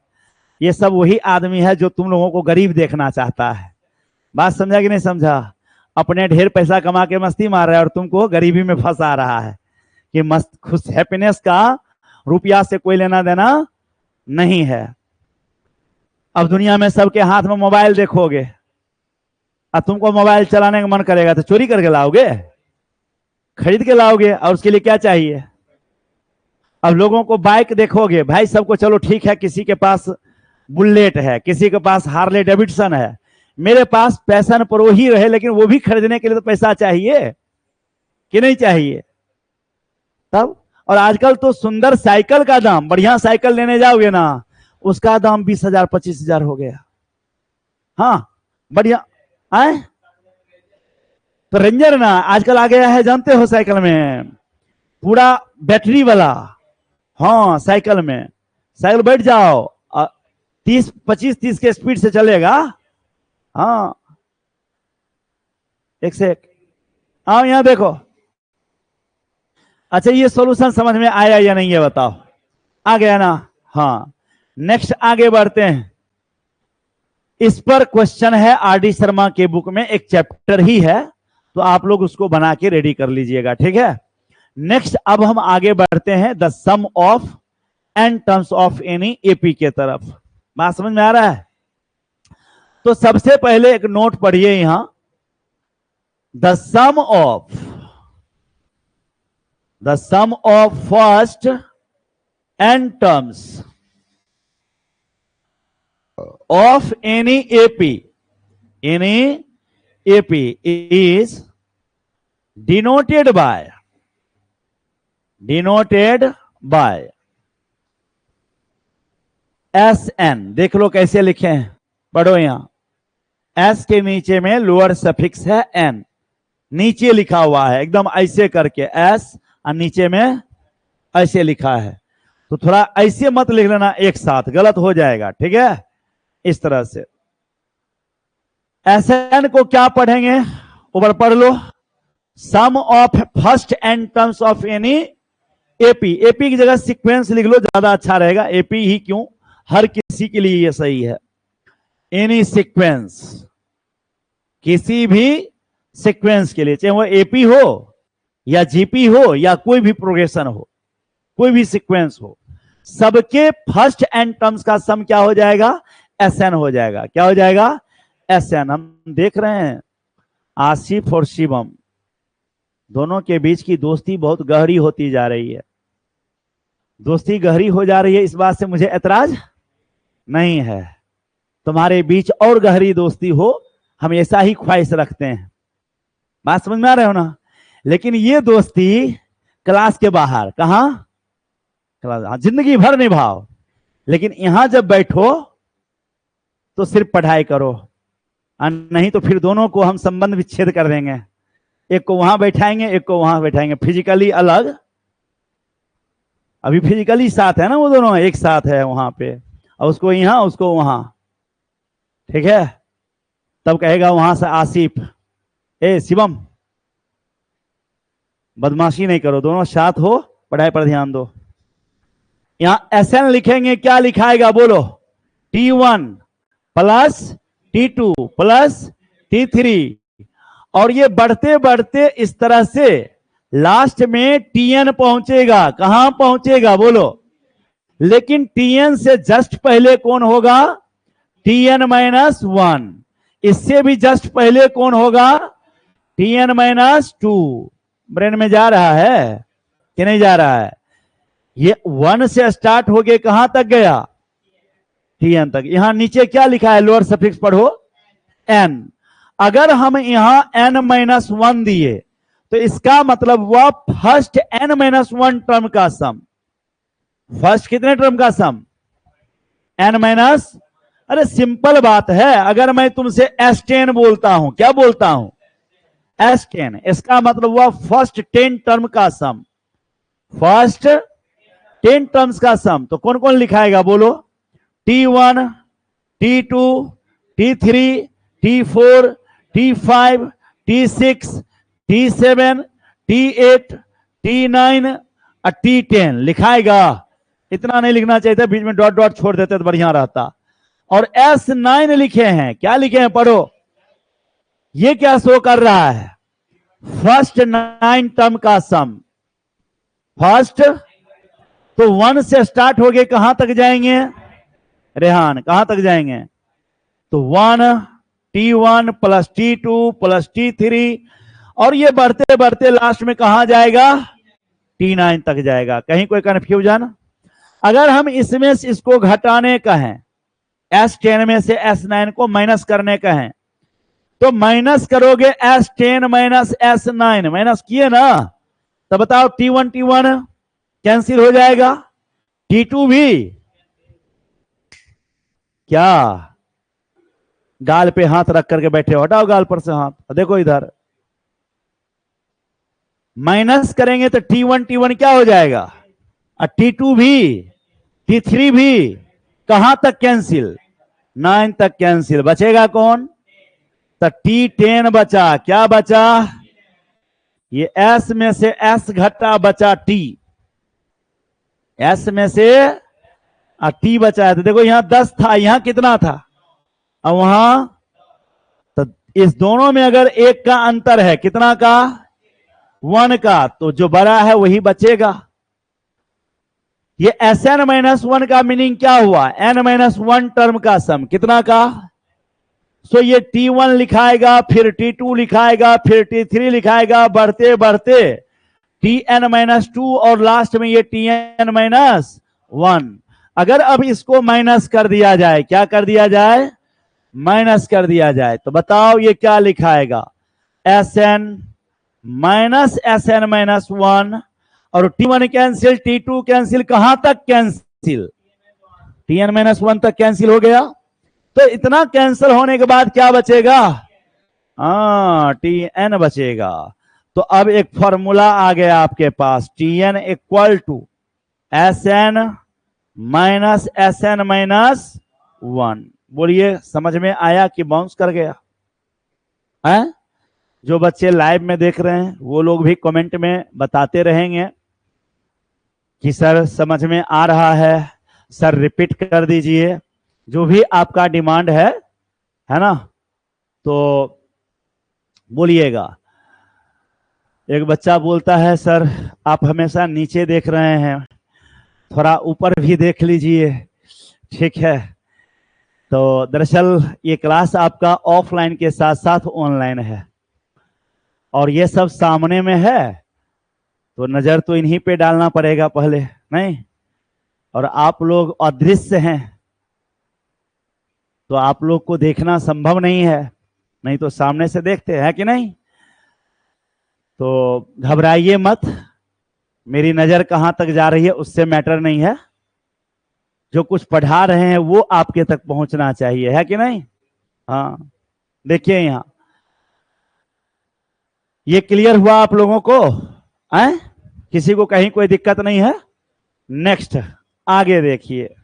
ये सब वही आदमी है जो तुम लोगों को गरीब देखना चाहता है। बात समझा कि नहीं समझा? अपने ढेर पैसा कमा के मस्ती मार रहा है और तुमको गरीबी में फंसा रहा है कि मस्त खुश। हैप्पीनेस का रुपया से कोई लेना देना नहीं है। अब दुनिया में सबके हाथ में मोबाइल देखोगे, अब तुमको मोबाइल चलाने का मन करेगा तो चोरी करके लाओगे, खरीद के लाओगे, और उसके लिए क्या चाहिए? अब लोगों को बाइक देखोगे भाई, सबको चलो ठीक है, किसी के पास बुलेट है, किसी के पास हार्ले डेविडसन है, मेरे पास पैशन प्रो ही रहे, लेकिन वो भी खरीदने के लिए तो पैसा चाहिए कि नहीं चाहिए? तब और आजकल तो सुंदर साइकिल का दाम, बढ़िया साइकिल लेने जाओगे ना, उसका दाम 20,000 25,000 हो गया। हाँ बढ़िया आए तो रेंजर ना आजकल आ गया है, जानते हो, साइकिल में पूरा बैटरी वाला। हाँ साइकिल में, साइकिल बैठ जाओ 25-30 के स्पीड से चलेगा। हाँ एक से एक। आओ यहां देखो। अच्छा ये सॉल्यूशन समझ में आया या नहीं, ये बताओ। आ गया ना? हाँ नेक्स्ट आगे बढ़ते हैं। इस पर क्वेश्चन है आर.डी. शर्मा के बुक में, एक चैप्टर ही है, तो आप लोग उसको बना के रेडी कर लीजिएगा, ठीक है। नेक्स्ट अब हम आगे बढ़ते हैं the sum of n terms of any AP के तरफ। बात समझ में आ रहा है? तो सबसे पहले एक नोट पढ़िए यहां, the sum of first n terms of any AP is denoted by SN। देख लो कैसे लिखे हैं, पढ़ो यहां। S के नीचे में लोअर सफिक्स है N, नीचे लिखा हुआ है एकदम ऐसे करके S, और नीचे में ऐसे लिखा है, तो थोड़ा ऐसे मत लिख लेना एक साथ, गलत हो जाएगा, ठीक है। इस तरह से SN को क्या पढ़ेंगे, ऊपर पढ़ लो, sum of first n terms of any AP. AP की जगह सीक्वेंस लिख लो, ज्यादा अच्छा रहेगा। एपी ही क्यों, हर किसी के लिए ये सही है। एनी सीक्वेंस, किसी भी सीक्वेंस के लिए, चाहे वो एपी हो या जीपी हो या कोई भी प्रोग्रेशन हो, कोई भी सीक्वेंस हो, सबके फर्स्ट एन टर्म्स का सम क्या हो जाएगा, SN हो जाएगा। क्या हो जाएगा, SN। हम देख रहे हैं आसिफ और शिवम दोनों के बीच की दोस्ती बहुत गहरी होती जा रही है। दोस्ती गहरी हो जा रही है, इस बात से मुझे ऐतराज नहीं है। तुम्हारे बीच और गहरी दोस्ती हो, हम ऐसा ही ख्वाहिश रखते हैं। बात समझ में आ रहे हो ना? लेकिन ये दोस्ती क्लास के बाहर, कहां, क्लास, जिंदगी भर निभाओ, लेकिन यहां जब बैठो तो सिर्फ पढ़ाई करो, नहीं तो फिर दोनों को हम संबंध विच्छेद कर देंगे। एक को वहां बैठाएंगे, एक को वहां बैठाएंगे, फिजिकली अलग। अभी फिजिकली साथ है ना, वो दोनों एक साथ है वहां पे, और उसको यहां उसको वहां, ठीक है। तब कहेगा वहां से आसिफ, ए शिवम बदमाशी नहीं करो, दोनों साथ हो, पढ़ाई पर ध्यान दो। यहां SN लिखेंगे, क्या लिखाएगा बोलो, T1 plus T2 plus T3, और ये बढ़ते बढ़ते इस तरह से लास्ट में TN पहुंचेगा। कहां पहुंचेगा बोलो, लेकिन TN से जस्ट पहले कौन होगा, Tn-1। इससे भी जस्ट पहले कौन होगा, Tn-2। ब्रेन में जा रहा है कि नहीं जा रहा है? ये 1 से स्टार्ट हो गए, कहां तक गया, Tn तक। यहां नीचे क्या लिखा है, लोअर सफिक्स पढ़ो, N। अगर हम यहां N-1 दिए तो इसका मतलब हुआ फर्स्ट N-1 टर्म का सम। फर्स्ट कितने टर्म का सम, N-, अरे सिंपल बात है, अगर मैं तुमसे S10 बोलता हूं, क्या बोलता हूं, S10, इसका मतलब हुआ फर्स्ट 10 टर्म का सम, फर्स्ट 10 टर्म्स का सम। तो कौन कौन लिखाएगा बोलो, T1, T2, T3, T4, T5, T6, T7, T8, T9 और T10 लिखाएगा। इतना नहीं लिखना चाहिए था, बीच में डॉट डॉट छोड़ देते तो बढ़िया रहता। और S9 लिखे हैं, क्या लिखे हैं पढ़ो, ये क्या शो कर रहा है, फर्स्ट 9 टर्म का सम। फर्स्ट तो 1 से स्टार्ट हो गए, कहां तक जाएंगे रेहान, कहां तक जाएंगे, तो 1 T1 plus T2 plus T3, और ये बढ़ते बढ़ते लास्ट में कहां जाएगा, T9 तक जाएगा। कहीं कोई कंफ्यूजन? अगर हम इसमें से इसको घटाने कहें, S10 में से S9 को माइनस करने कहें, तो माइनस करोगे S10 माइनस S9, माइनस किए ना, तो बताओ T1 कैंसिल हो जाएगा, T2 भी। क्या गाल पे हाथ रख करके बैठे हो? हटाओ गाल पर से हाथ, देखो इधर। माइनस करेंगे तो T1 क्या हो जाएगा, और T2 भी, T3 भी। कहां तक कैंसिल? 9 तक कैंसिल। बचेगा कौन? तो T10 बचा। क्या बचा? ये S में से S घटा, बचा T। S में से T बचा है। तो देखो यहां 10 था, यहां कितना था, और वहां, तो इस दोनों में अगर एक का अंतर है, कितना का? 1 का, तो जो बड़ा है वही बचेगा। ये Sn-1 का मीनिंग क्या हुआ? n-1 टर्म का सम, कितना का? सो ये T1 लिखाएगा, फिर T2 लिखाएगा, फिर T3 लिखाएगा, बढ़ते बढ़ते Tn-2 और लास्ट में ये Tn-1। अगर अब इसको माइनस कर दिया जाए, क्या कर दिया जाए? माइनस कर दिया जाए, तो बताओ ये क्या लिखाएगा? Sn माइनस Sn-1, और T1 कैंसिल, T2 कैंसिल, कहां तक कैंसिल? Tn-1 तक कैंसिल हो गया। तो इतना कैंसिल होने के बाद क्या बचेगा? Tn बचेगा। तो अब एक फॉर्मूला आ गया आपके पास, Tn equal to Sn minus Sn-1। बोलिए समझ में आया कि बाउंस कर गया है? जो बच्चे लाइव में देख रहे हैं वो लोग भी कमेंट में बताते रहेंगे कि सर समझ में आ रहा है, सर रिपीट कर दीजिए, जो भी आपका डिमांड है ना, तो बोलिएगा। एक बच्चा बोलता है सर आप हमेशा नीचे देख रहे हैं, थोड़ा ऊपर भी देख लीजिए। ठीक है, तो दरअसल ये क्लास आपका ऑफलाइन के साथ साथ ऑनलाइन है, और ये सब सामने में है, तो नजर तो इन्हीं पे डालना पड़ेगा पहले, नहीं? और आप लोग अदृश्य हैं, तो आप लोग को देखना संभव नहीं है, नहीं तो सामने से देखते हैं कि नहीं? तो घबराइए मत, मेरी नजर कहां तक जा रही है उससे मैटर नहीं है, जो कुछ पढ़ा रहे हैं वो आपके तक पहुंचना चाहिए, है कि नहीं? हाँ, देखिए यहां, ये क्लियर हुआ आप लोगों को? किसी को कहीं कोई दिक्कत नहीं है? नेक्स्ट आगे देखिए,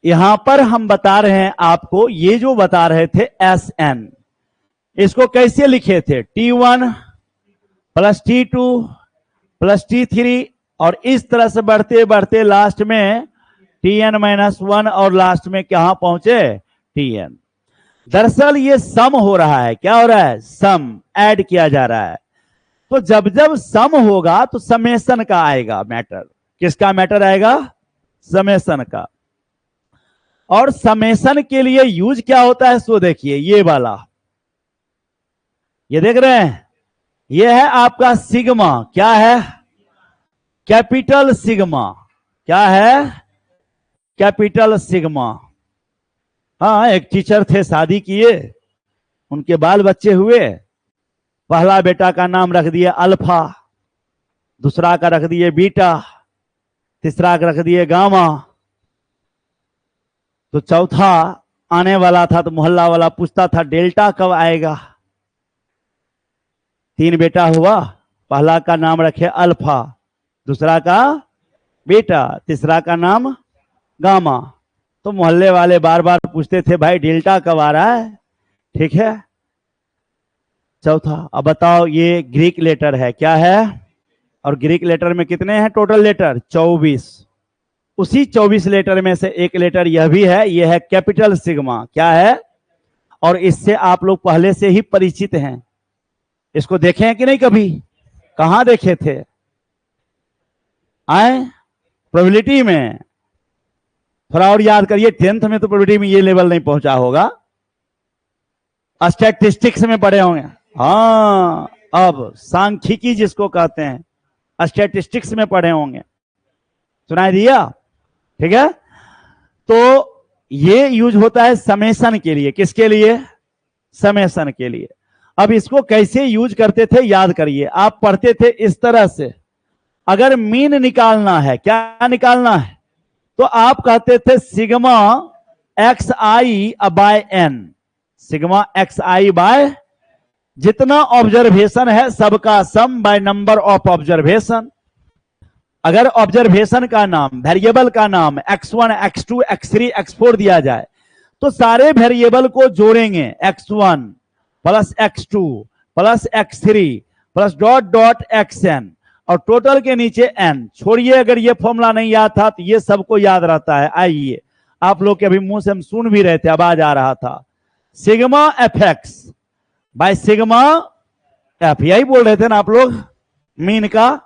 यहां पर हम बता रहे हैं आपको, ये जो बता रहे थे Sn, इसको कैसे लिखे थे? T1 plus T2 plus T3, और इस तरह से बढ़ते बढ़ते लास्ट में Tn-1, और लास्ट में कहां पहुंचे? Tn। दरअसल ये सम हो रहा है, क्या हो रहा है? सम ऐड किया जा रहा है। तो जब जब सम होगा तो समेशन का आएगा मैटर। किसका मैटर आएगा? समेशन का। और समेशन के लिए यूज क्या होता है, सो देखिए, ये वाला, ये देख रहे हैं, ये है आपका सिग्मा। क्या है? Capital sigma. क्या है? Capital sigma. हाँ, एक टीचर थे, शादी किए, उनके बाल बच्चे हुए, पहला बेटा का नाम रख दिया अल्फा, दूसरा का रख दिए बीटा, तीसरा का रख दिए गामा, तो चौथा आने वाला था, तो मोहल्ला वाला पूछता था डेल्टा कब आएगा? 3 बेटा हुआ, पहला का नाम रखे अल्फा, दूसरा का बीटा, तीसरा का नाम गामा। तो मोहल्ले वाले बार बार पूछते थे भाई डेल्टा कब आ रहा है? ठीक है, चौथा। अब बताओ, ये ग्रीक लेटर है, क्या है? और ग्रीक लेटर में कितने हैं टोटल लेटर? 24। उसी 24 लेटर में से एक लेटर यह भी है, यह है कैपिटल सिग्मा। क्या है? और इससे आप लोग पहले से ही परिचित हैं, इसको देखे हैं कि नहीं कभी? कहां देखे थे? प्रोबेबिलिटी में। थोड़ा और याद करिए, 10th में तो प्रोबेबिलिटी में ये लेवल नहीं पहुंचा होगा, स्टैटिस्टिक्स में पढ़े होंगे। हाँ, अब सांख्यिकी जिसको कहते हैं, स्टैटिस्टिक्स में पढ़े होंगे, सुनाई दिया? ठीक है, तो ये यूज होता है समेशन के लिए। किसके लिए? समेशन के लिए। अब इसको कैसे यूज करते थे याद करिए। आप पढ़ते थे इस तरह से, अगर मीन निकालना है, क्या निकालना है, तो आप कहते थे सिग्मा एक्स आई बाय एन, सिग्मा एक्स आई बाय जितना ऑब्जर्वेशन है सबका सम बाय नंबर ऑफ ऑब्जर्वेशन। अगर ऑब्जर्वेशन का नाम, वेरिएबल का नाम x1, x2, x3, x4 दिया जाए तो सारे वेरिएबल को जोड़ेंगे, x1 plus x2 plus x3 plus dot dot xn, और टोटल के नीचे n छोड़िए। अगर ये फॉर्मूला नहीं याद था तो ये सबको याद रहता है। आइए, आप लोग के अभी मुंह से हम सुन भी रहे थे, आवाज आ रहा था, sigma F x by sigma F, यही बोल रहे थे ना आप लोग मीन का।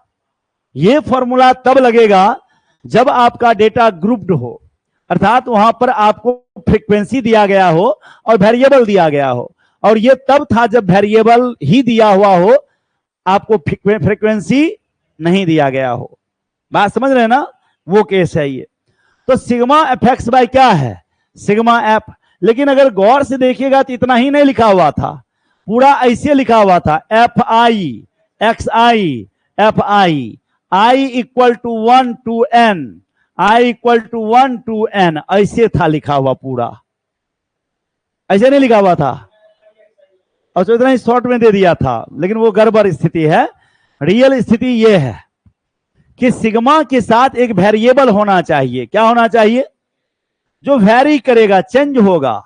ये फॉर्मूला तब लगेगा जब आपका डेटा ग्रुप्ड हो, अर्थात वहां पर आपको फ्रीक्वेंसी दिया गया हो और वेरिएबल दिया गया हो, और ये तब था जब वेरिएबल ही दिया हुआ हो, आपको फ्रीक्वेंसी नहीं दिया गया हो। बात समझ रहे हैं ना? वो केस है ये। तो सिग्मा एफ एक्स बाय क्या है? Sigma F. लेकिन अगर गौर से देखिएगा तो इतना ही नहीं लिखा हुआ था, पूरा ऐसे लिखा हुआ था, f i x i f i, i equal to 1 to n, i equal to 1 to n, ऐसे था लिखा हुआ पूरा, ऐसे नहीं लिखा हुआ था। और तो इतना ही शॉर्ट में दे दिया था, लेकिन वो गड़बड़ स्थिति है। रियल स्थिति ये है कि सिग्मा के साथ एक वेरिएबल होना चाहिए। क्या होना चाहिए? जो वेरी करेगा, चेंज होगा।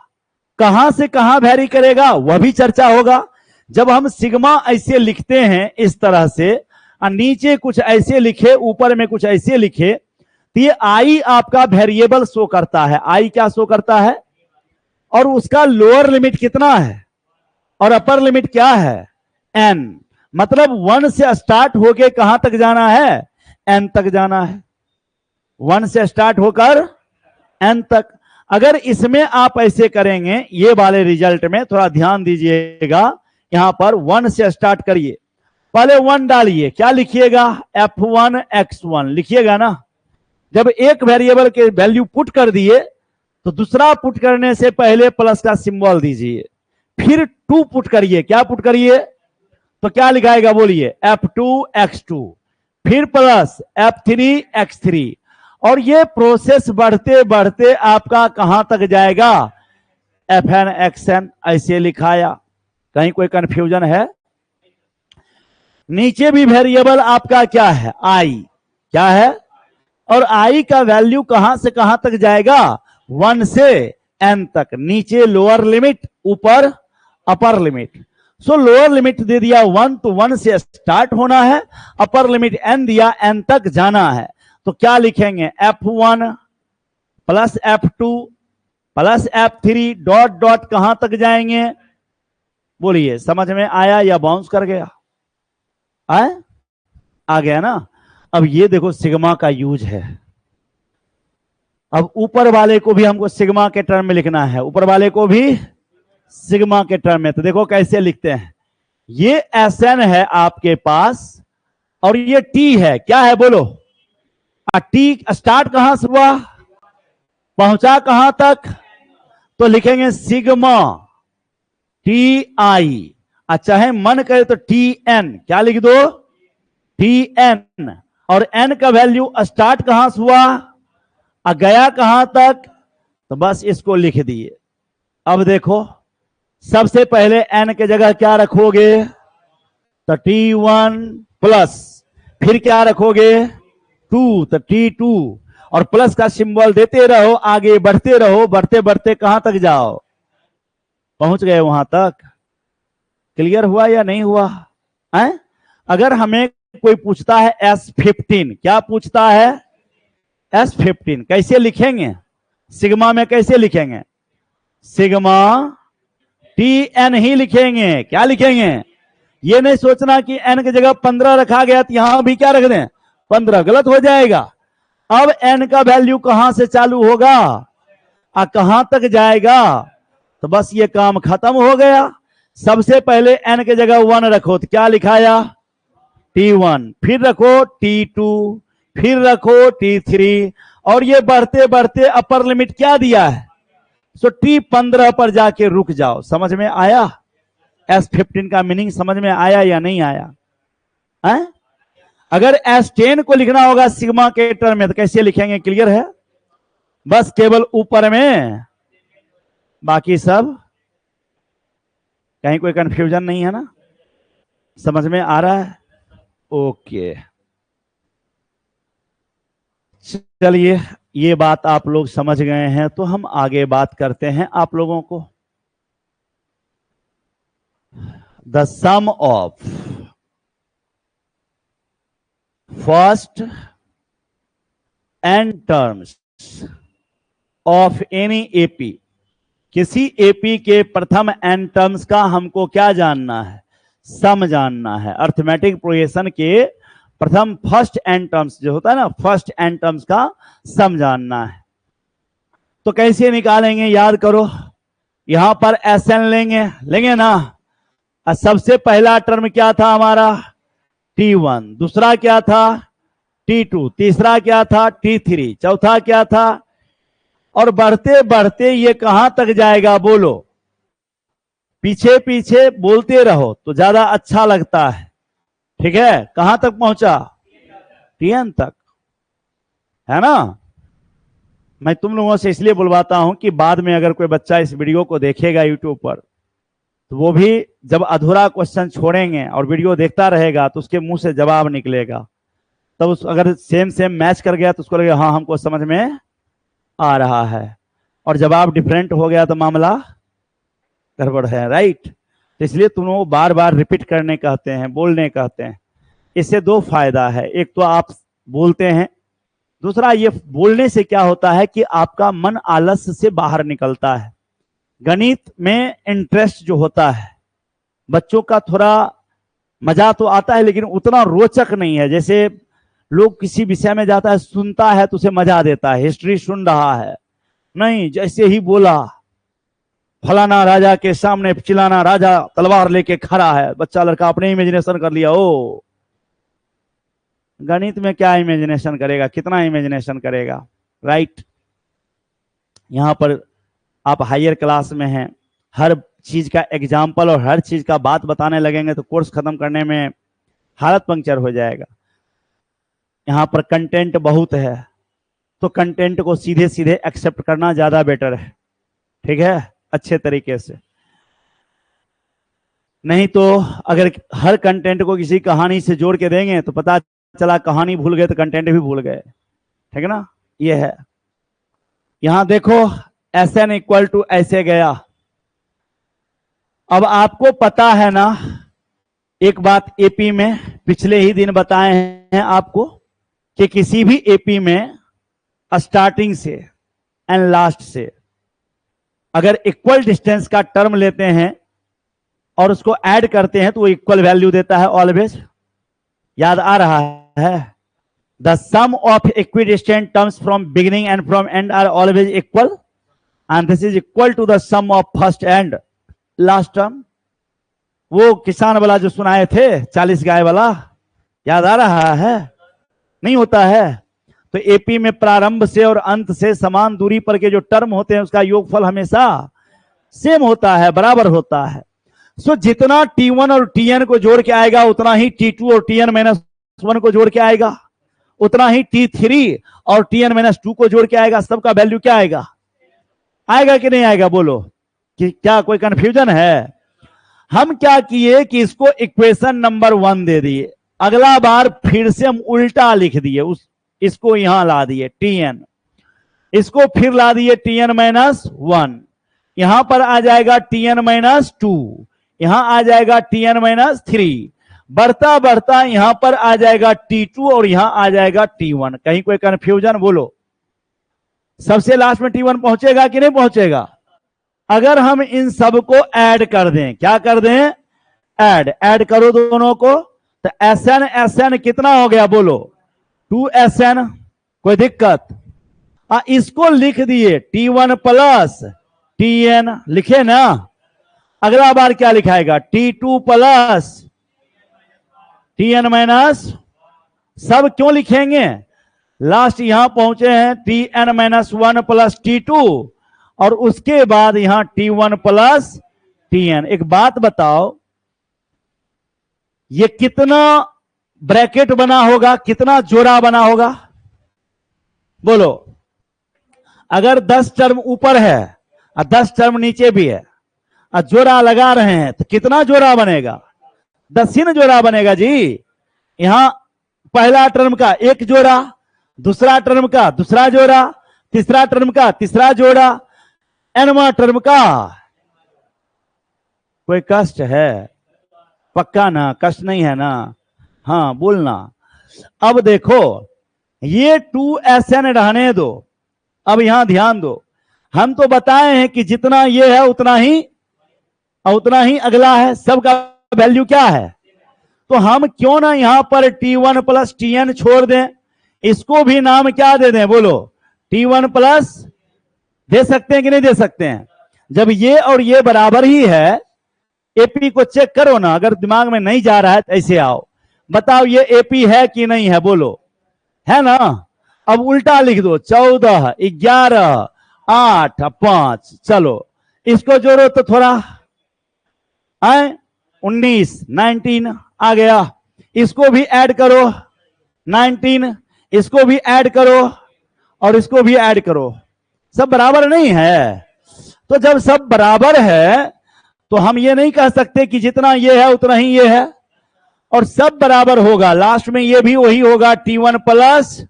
कहां से कहां वेरी करेगा वह भी चर्चा होगा। जब हम सिग्मा ऐसे लिखते हैं इस तरह से, और नीचे कुछ ऐसे लिखे, ऊपर में कुछ ऐसे लिखे, तो ये आई आपका वेरिएबल शो करता है। आई क्या शो करता है? और उसका लोअर लिमिट कितना है और अपर लिमिट क्या है? n। मतलब 1 से स्टार्ट होके कहां तक जाना है? n तक जाना है। 1 से स्टार्ट होकर n तक। अगर इसमें आप ऐसे करेंगे, ये वाले रिजल्ट में थोड़ा ध्यान दीजिएगा, यहां पर 1 से स्टार्ट करिए, पहले 1 डालिए, क्या लिखिएगा? f1 x1 लिखिएगा ना। जब एक वेरिएबल के वैल्यू पुट कर दिए तो दूसरा पुट करने से पहले प्लस का सिंबल दीजिए, फिर 2 पुट करिए। क्या पुट करिए? तो क्या लिखाएगा बोलिए? f2 x2, फिर प्लस f3 x3, और ये प्रोसेस बढ़ते बढ़ते आपका कहां तक जाएगा? fn xn, ऐसे लिखाया। कहीं कोई कंफ्यूजन है? नीचे भी वेरिएबल आपका क्या है? आई। क्या है? और आई का वैल्यू कहां से कहां तक जाएगा? 1 से n तक। नीचे लोअर लिमिट, ऊपर upper limit. So lower limit दे दिया 1, तो 1 से स्टार्ट होना है, अपर लिमिट n दिया, n तक जाना है। तो क्या लिखेंगे? f1 plus f2 plus f3 dot dot कहां तक जाएंगे? बोलिए, समझ में आया या बाउंस कर गया? आ गया ना? अब ये देखो सिग्मा का यूज है। अब ऊपर वाले को भी हमको सिग्मा के टर्म में लिखना है, ऊपर वाले को भी सिग्मा के टर्म में। तो देखो कैसे लिखते हैं। ये Sn है आपके पास, और ये T है। क्या है बोलो? T स्टार्ट कहां से हुआ, पहुंचा कहां तक? तो लिखेंगे सिग्मा टी आई। अच्छा है, मन करे तो Tn, क्या लिख दो? Tn। और n का वैल्यू स्टार्ट कहां से हुआ और गया कहां तक? तो बस इसको लिख दिए। अब देखो, सबसे पहले n के जगह क्या रखोगे? तो T1 प्लस, फिर क्या रखोगे? 2, तो T2, और प्लस का सिंबल देते रहो, आगे बढ़ते रहो, बढ़ते बढ़ते कहां तक जाओ? पहुंच गए वहां तक। क्लियर हुआ या नहीं हुआ? अगर हमें कोई पूछता है S15, क्या पूछता है? S15 कैसे लिखेंगे? सिग्मा में कैसे लिखेंगे? सिग्मा Tn ही लिखेंगे। क्या लिखेंगे? ये नहीं सोचना कि n की जगह 15 रखा गया तो यहां भी क्या रख दें? 15, गलत हो जाएगा। अब n का वैल्यू कहां से चालू होगा और कहां तक जाएगा? तो बस ये काम खत्म हो गया। सबसे पहले n के जगह 1 रखो तो क्या लिखाया T1, फिर रखो T2, फिर रखो T3, और ये बढ़ते बढ़ते अपर लिमिट क्या दिया है, सो T15 पर जाके रुक जाओ। समझ में आया? S15 का मीनिंग समझ में आया या नहीं आया है? अगर S10 को लिखना होगा सिग्मा के टर्म में तो कैसे लिखेंगे, क्लियर है? बस केवल ऊपर में, बाकी सब कहीं कोई कंफ्यूजन नहीं है ना? समझ में आ रहा है? ओके, चलिए ये बात आप लोग समझ गए हैं तो हम आगे बात करते हैं आप लोगों को। The sum of first n terms of any AP, किसी एपी के प्रथम n टर्म्स का हमको क्या जानना है, सम जानना है। अर्थमेटिक प्रोग्रेशन के प्रथम फर्स्ट n टर्म्स जो होता है ना, फर्स्ट n टर्म्स का सम जानना है। तो कैसे निकालेंगे, याद करो, यहां पर Sn लेंगे ना। सबसे पहला टर्म क्या था हमारा T1, दूसरा क्या था T2, तीसरा क्या था T3, चौथा क्या था, और बढ़ते बढ़ते ये कहां तक जाएगा बोलो, पीछे पीछे बोलते रहो तो ज्यादा अच्छा लगता है। ठीक है, कहां तक पहुंचा, Tn तक, है ना? मैं तुम लोगों से इसलिए बुलवाता हूं कि बाद में अगर कोई बच्चा इस वीडियो को देखेगा यूट्यूब पर तो वो भी जब अधूरा क्वेश्चन छोड़ेंगे और वीडियो देखता रहेगा तो उसके मुंह से जवाब निकलेगा, तब उस अगर सेम मैच कर गया तो उसको लगेगा हाँ हमको समझ में आ रहा है, और जवाब डिफरेंट हो गया तो मामला गड़बड़ है, राइट? तो इसलिए तुम लोग बार बार रिपीट करने कहते हैं, बोलने कहते हैं। इससे दो फायदा है, एक तो आप बोलते हैं, दूसरा ये बोलने से क्या होता है कि आपका मन आलस्य से बाहर निकलता है। गणित में इंटरेस्ट जो होता है बच्चों का, थोड़ा मजा तो आता है लेकिन उतना रोचक नहीं है। जैसे लोग किसी विषय में जाता है, सुनता है तो उसे मजा देता है, हिस्ट्री सुन रहा है, नहीं जैसे ही बोला फलाना राजा के सामने चिल्लाना, राजा तलवार लेके खड़ा है, बच्चा लड़का अपने इमेजिनेशन कर लिया। ओ गणित में क्या इमेजिनेशन करेगा, कितना इमेजिनेशन करेगा, राइट? यहां पर आप हायर क्लास में हैं, हर चीज का एग्जाम्पल और हर चीज का बात बताने लगेंगे तो कोर्स खत्म करने में हालत पंक्चर हो जाएगा। यहां पर कंटेंट बहुत है तो कंटेंट को सीधे सीधे एक्सेप्ट करना ज्यादा बेटर है, ठीक है, अच्छे तरीके से। नहीं तो अगर हर कंटेंट को किसी कहानी से जोड़ के देंगे तो पता चला कहानी भूल गए तो कंटेंट भी भूल गए, ठीक है ना? ये है। यहां देखो Sn इक्वल टू ऐसे गया। अब आपको पता है ना, एक बात एपी में पिछले ही दिन बताए हैं आपको कि किसी भी एपी में स्टार्टिंग से एंड लास्ट से अगर इक्वल डिस्टेंस का टर्म लेते हैं और उसको ऐड करते हैं तो वो इक्वल वैल्यू देता है ऑलवेज। याद आ रहा है? The sum of equidistant terms from beginning and from end are always equal and this is equal to the sum of first and last term. वो किसान वाला जो सुनाए थे 40 गाय वाला, याद आ रहा है? नहीं होता है? तो एपी में प्रारंभ से और अंत से समान दूरी पर के जो टर्म होते हैं उसका योगफल हमेशा सेम होता है, बराबर होता है। सो जितना T1 और Tn को जोड़ के आएगा उतना ही T2 और Tn माइनस 1 को जोड़ के आएगा, उतना ही T3 और Tn माइनस 2 को जोड़ के आएगा। सबका वैल्यू क्या आएगा? आएगा कि नहीं आएगा? बोलो कि क्या कोई कंफ्यूजन है? हम क्या किए कि इसको इक्वेशन नंबर 1 दे दिए, अगला बार फिर से हम उल्टा लिख दिए, इसको यहां ला दिए Tn, इसको फिर ला दिए Tn माइनस 1, यहां पर आ जाएगा Tn माइनस 2, यहां आ जाएगा Tn माइनस 3, बढ़ता बढ़ता यहां पर आ जाएगा T2 और यहां आ जाएगा T1। कहीं कोई कंफ्यूजन? बोलो सबसे लास्ट में T1 पहुंचेगा कि नहीं पहुंचेगा? अगर हम इन सबको ऐड कर दें, क्या कर दें? ऐड करो दोनों को, तो Sn कितना हो गया बोलो? 2Sn। कोई दिक्कत? इसको लिख दिए T1 प्लस Tn, लिखे ना? अगला बार क्या लिखाएगा? T2 प्लस Tn माइनस, सब क्यों लिखेंगे? लास्ट यहां पहुंचे हैं Tn माइनस 1 प्लस T2 और उसके बाद यहां T1 प्लस Tn। एक बात बताओ, ये कितना ब्रैकेट बना होगा, कितना जोड़ा बना होगा? बोलो। अगर 10 टर्म ऊपर है और 10 टर्म नीचे भी है और जोड़ा लगा रहे हैं तो कितना जोड़ा बनेगा? 10 ही ना जोड़ा बनेगा जी। यहां पहला टर्म का एक जोड़ा, दूसरा टर्म का दूसरा जोड़ा, तीसरा टर्म का तीसरा जोड़ा, एनवा टर्म का। कोई कष्ट है? पक्का ना? कष्ट नहीं है ना? हाँ बोलना। अब देखो, ये 2SN रहने दो। अब यहां ध्यान दो, हम तो बताए हैं कि जितना ये है उतना ही अगला है, सबका वैल्यू क्या है। तो हम क्यों ना यहां पर T1 प्लस Tn छोड़ दें, इसको भी नाम क्या दे दें? बोलो, T1 प्लस। दे सकते हैं कि नहीं दे सकते हैं? जब ये और ये बराबर ही है, एपी को चेक करो ना, अगर दिमाग में नहीं जा रहा है तो ऐसे आओ, बताओ ये एपी है कि नहीं है? बोलो, है ना? अब उल्टा लिख दो, 14, 11, 8, 5। चलो इसको जोड़ो तो थोड़ा आए, 19, 19 आ गया। इसको भी ऐड करो 19, इसको भी ऐड करो और इसको भी ऐड करो। सब बराबर नहीं है? तो जब सब बराबर है तो हम ये नहीं कह सकते कि जितना ये है उतना ही ये है, और सब बराबर होगा। लास्ट में ये भी वही होगा T1 प्लस,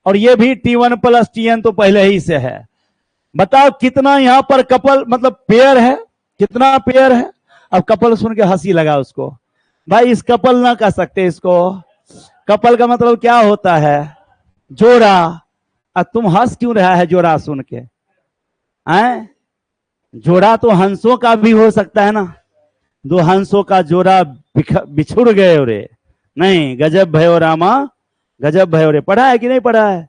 और ये भी T1 प्लस Tn तो पहले ही से है। बताओ कितना यहां पर कपल मतलब पेयर है, कितना पेयर है? अब कपल सुन के हंसी लगा उसको, भाई इस कपल ना कह सकते इसको। कपल का मतलब क्या होता है? जोड़ा। अब तुम हंस क्यों रहा है जोड़ा सुन के? आए, जोड़ा तो हंसों का भी हो सकता है ना। दो हंसों का जोड़ा बिछुड़ गए रे, नहीं गजब भयो रामा, गजब भयो रे। पढ़ा है कि नहीं पढ़ा है?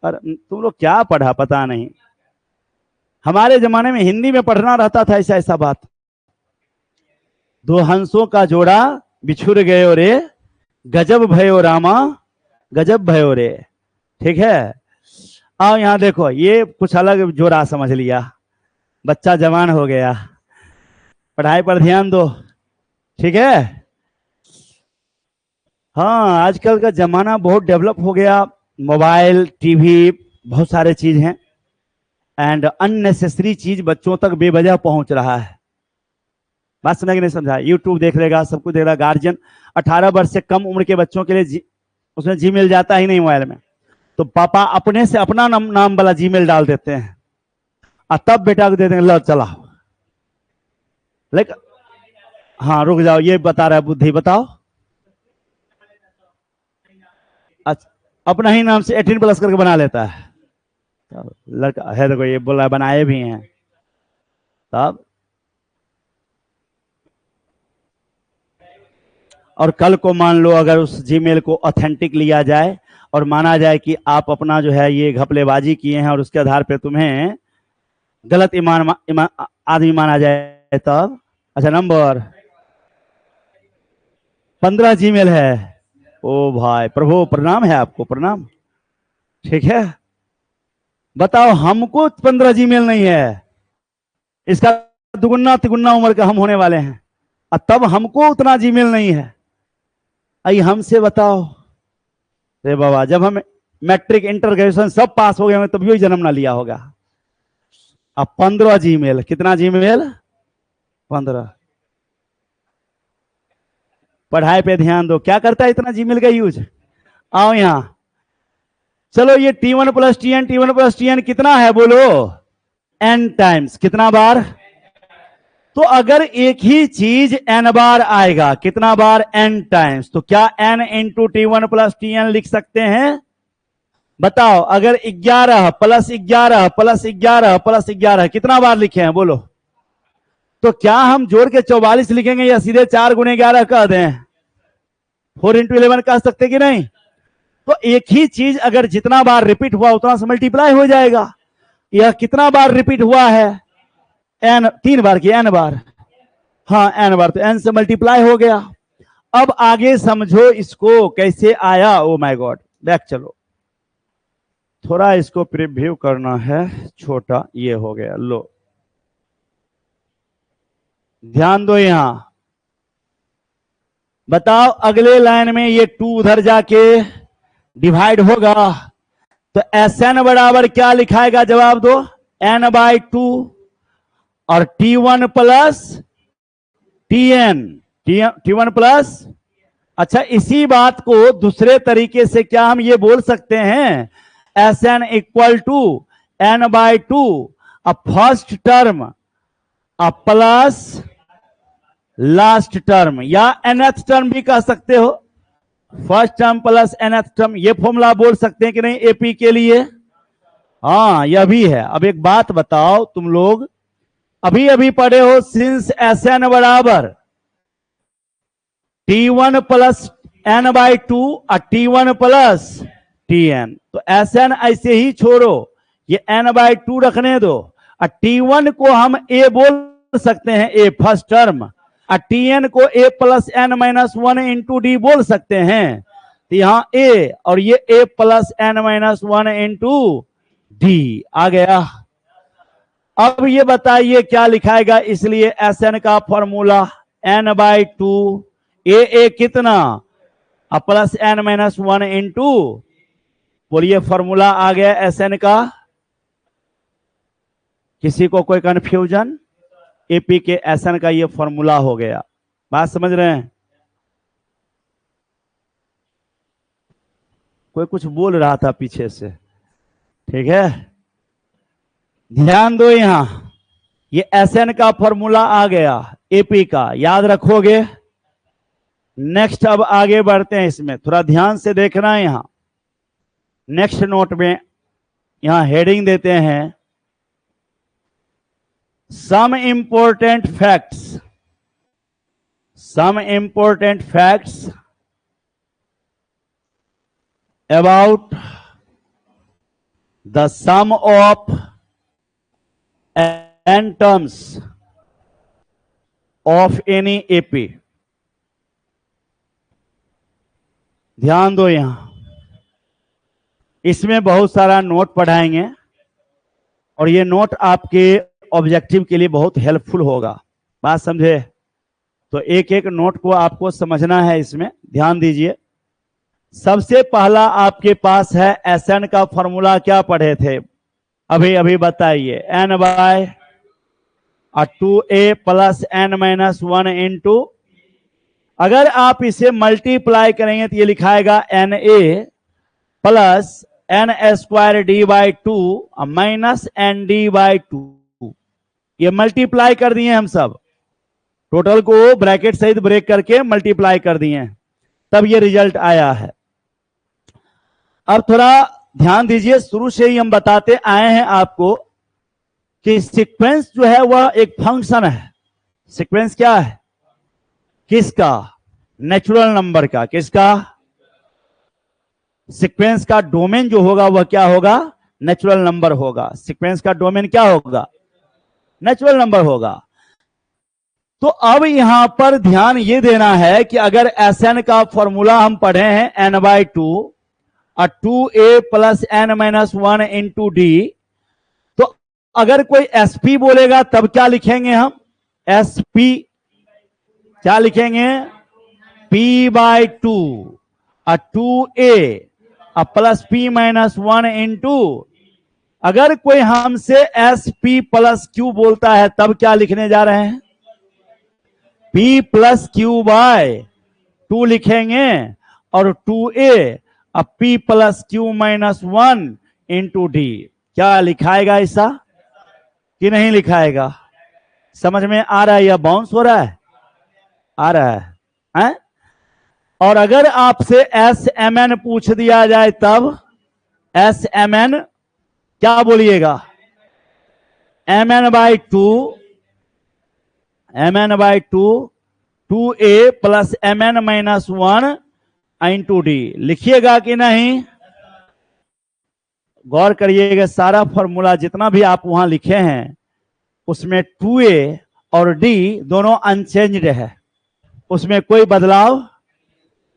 और तुम लोग क्या पढ़ा पता नहीं। हमारे जमाने में हिंदी में पढ़ना रहता था ऐसा ऐसा बात। दो हंसों का जोड़ा बिछुड़ गए रे, गजब भयो रामा, गजब भयो रे। ठीक है, आओ यहां देखो, ये कुछ अलग जोड़ा समझ लिया, बच्चा जवान हो गया। पढ़ाई पर ध्यान दो, ठीक है? हाँ, आजकल का जमाना बहुत डेवलप हो गया, मोबाइल, टीवी, बहुत सारे चीज हैं, एंड अननेसेसरी चीज बच्चों तक बेवजह पहुंच रहा है। बात समझ के नहीं समझा? यूट्यूब देख लेगा, सब कुछ देख लेगा। गार्जियन 18 वर्ष से कम उम्र के बच्चों के लिए उसमें जीमेल जाता ही नहीं मोबाइल में, तो पापा अपने से अपना नाम वाला जीमेल डाल देते हैं और तब बेटा को दे देंगे, लो चला। लेकिन हाँ रुक जाओ, ये बता रहा है बुद्धि, बताओ। अच्छा, अपना ही नाम से 18 प्लस करके बना लेता है लड़का है। देखो ये बोला बनाए भी हैं। तब और कल को मान लो अगर उस जीमेल को ऑथेंटिक लिया जाए और माना जाए कि आप अपना जो है ये घपलेबाजी किए हैं और उसके आधार पे तुम्हें गलत आदमी माना जाए, तब अच्छा नंबर 15 जीमेल है। ओ भाई, प्रभु प्रणाम है आपको, प्रणाम। ठीक है, बताओ हमको 15 जीमेल नहीं है, इसका दुगुना तिगुना उम्र का हम होने वाले हैं, और तब हमको उतना जीमेल नहीं है। आई हमसे बताओ रे बाबा, जब हम मैट्रिक इंटर ग्रेजुएशन सब पास हो गए हमें तभी जन्म ना लिया होगा। अब 15 जीमेल, कितना जीमेल? 15। पढ़ाई पे ध्यान दो, क्या करता है इतना जीमेल का यूज? आओ यहां, चलो ये T1 plus Tn, T1 plus Tn कितना है बोलो? n times. कितना बार? तो अगर एक ही चीज n बार आएगा, कितना बार? n times. तो क्या n into T1 plus Tn लिख सकते हैं? बताओ, अगर 11 प्लस 11 प्लस 11 प्लस 11 कितना बार लिखे हैं बोलो? तो क्या हम जोड़ के 44 लिखेंगे या सीधे 4 गुणे 11 कह दें? 4 इंटू 11 कह सकते कि नहीं? तो एक ही चीज अगर जितना बार रिपीट हुआ उतना से मल्टीप्लाई हो जाएगा। यह कितना बार रिपीट हुआ है? n, 3 बार की n बार। हाँ एन बार, तो एन से मल्टीप्लाई हो गया। अब आगे समझो इसको कैसे आया। ओ माय गॉड, बैक चलो, थोड़ा इसको प्रीव्यू करना है, छोटा ये हो गया। लो ध्यान दो, यहां बताओ अगले लाइन में ये 2 उधर जाके डिवाइड होगा, तो एस एन बराबर क्या लिखाएगा, जवाब दो, n/2 और t1 plus tn, t1 plus. अच्छा, इसी बात को दूसरे तरीके से क्या हम ये बोल सकते हैं, S N equal to n/2 अब फर्स्ट टर्म अब प्लस लास्ट टर्म, या nth टर्म भी कह सकते हो, first term plus nth term, ये फॉर्मूला बोल सकते हैं कि नहीं एपी के लिए। हाँ यह भी है। अब एक बात बताओ, तुम लोग अभी अभी पढ़े हो, सिंस एस एन बराबर t1 प्लस n/2 और t1 प्लस tn, तो एस एन ऐसे ही छोड़ो, ये n/2 रखने दो, और t1 को हम a बोल सकते हैं, a फर्स्ट टर्म, और tn को a plus n-1 into D बोल सकते हैं, तो यहां a और ये a plus n-1 into D आ गया। अब ये बताइए क्या लिखाएगा, इसलिए एस एन का फॉर्मूला n/2 ए कितना प्लस n-1 इंटू, बोलिए फॉर्मूला आ गया एस एन का। किसी को कोई कंफ्यूजन, एपी के एस एन का ये फॉर्मूला हो गया, बात समझ रहे हैं। कोई कुछ बोल रहा था पीछे से, ठीक है, ध्यान दो, यहां ये एस एन का फॉर्मूला आ गया एपी का, याद रखोगे। नेक्स्ट अब आगे बढ़ते हैं, इसमें थोड़ा ध्यान से देखना है। यहां नेक्स्ट नोट में यहां हेडिंग देते हैं, some important facts, some important facts about the sum of n terms of any AP। ध्यान दो, यहां इसमें बहुत सारा नोट पढ़ाएंगे, और ये नोट आपके ऑब्जेक्टिव के लिए बहुत हेल्पफुल होगा, बात समझे। तो एक एक नोट को आपको समझना है, इसमें ध्यान दीजिए। सबसे पहला आपके पास है एस एन का फॉर्मूला, क्या पढ़े थे अभी अभी बताइए, n/2a प्लस n-1 इंटू, अगर आप इसे मल्टीप्लाई करेंगे तो ये लिखाएगा na plus n² d/2 minus nd/2, ये मल्टीप्लाई कर दिए हम सब, टोटल को ब्रैकेट सहित ब्रेक करके मल्टीप्लाई कर दिए, तब ये रिजल्ट आया है। अब थोड़ा ध्यान दीजिए, शुरू से ही हम बताते आए हैं आपको कि सीक्वेंस जो है वह एक फंक्शन है। सीक्वेंस क्या है, किसका, नेचुरल नंबर का, किसका, सीक्वेंस का डोमेन जो होगा वह क्या होगा, नेचुरल नंबर होगा। सीक्वेंस का डोमेन क्या होगा, नेचुरल नंबर होगा। तो अब यहां पर ध्यान ये देना है कि अगर एस एन का फॉर्मूला हम पढ़े हैं n/2 और 2a plus n-1 into D, तो अगर कोई sp बोलेगा तब क्या लिखेंगे हम, sp क्या लिखेंगे, p/2 और 2a प्लस p-1 इंटू, अगर कोई हमसे sp प्लस q बोलता है तब क्या लिखने जा रहे हैं, p प्लस q/2 लिखेंगे, और 2a अब p plus q-1 into D, क्या लिखाएगा ऐसा कि नहीं लिखाएगा, समझ में आ रहा है या बाउंस हो रहा है, आ रहा है? और अगर आपसे एस एम एन पूछ दिया जाए तब एस एम एन क्या बोलिएगा, mn/2 2a plus mn-1 into D, लिखिएगा कि नहीं, गौर करिएगा, सारा फॉर्मूला जितना भी आप वहां लिखे हैं उसमें 2a और डी दोनों अनचेंज्ड है, उसमें कोई बदलाव,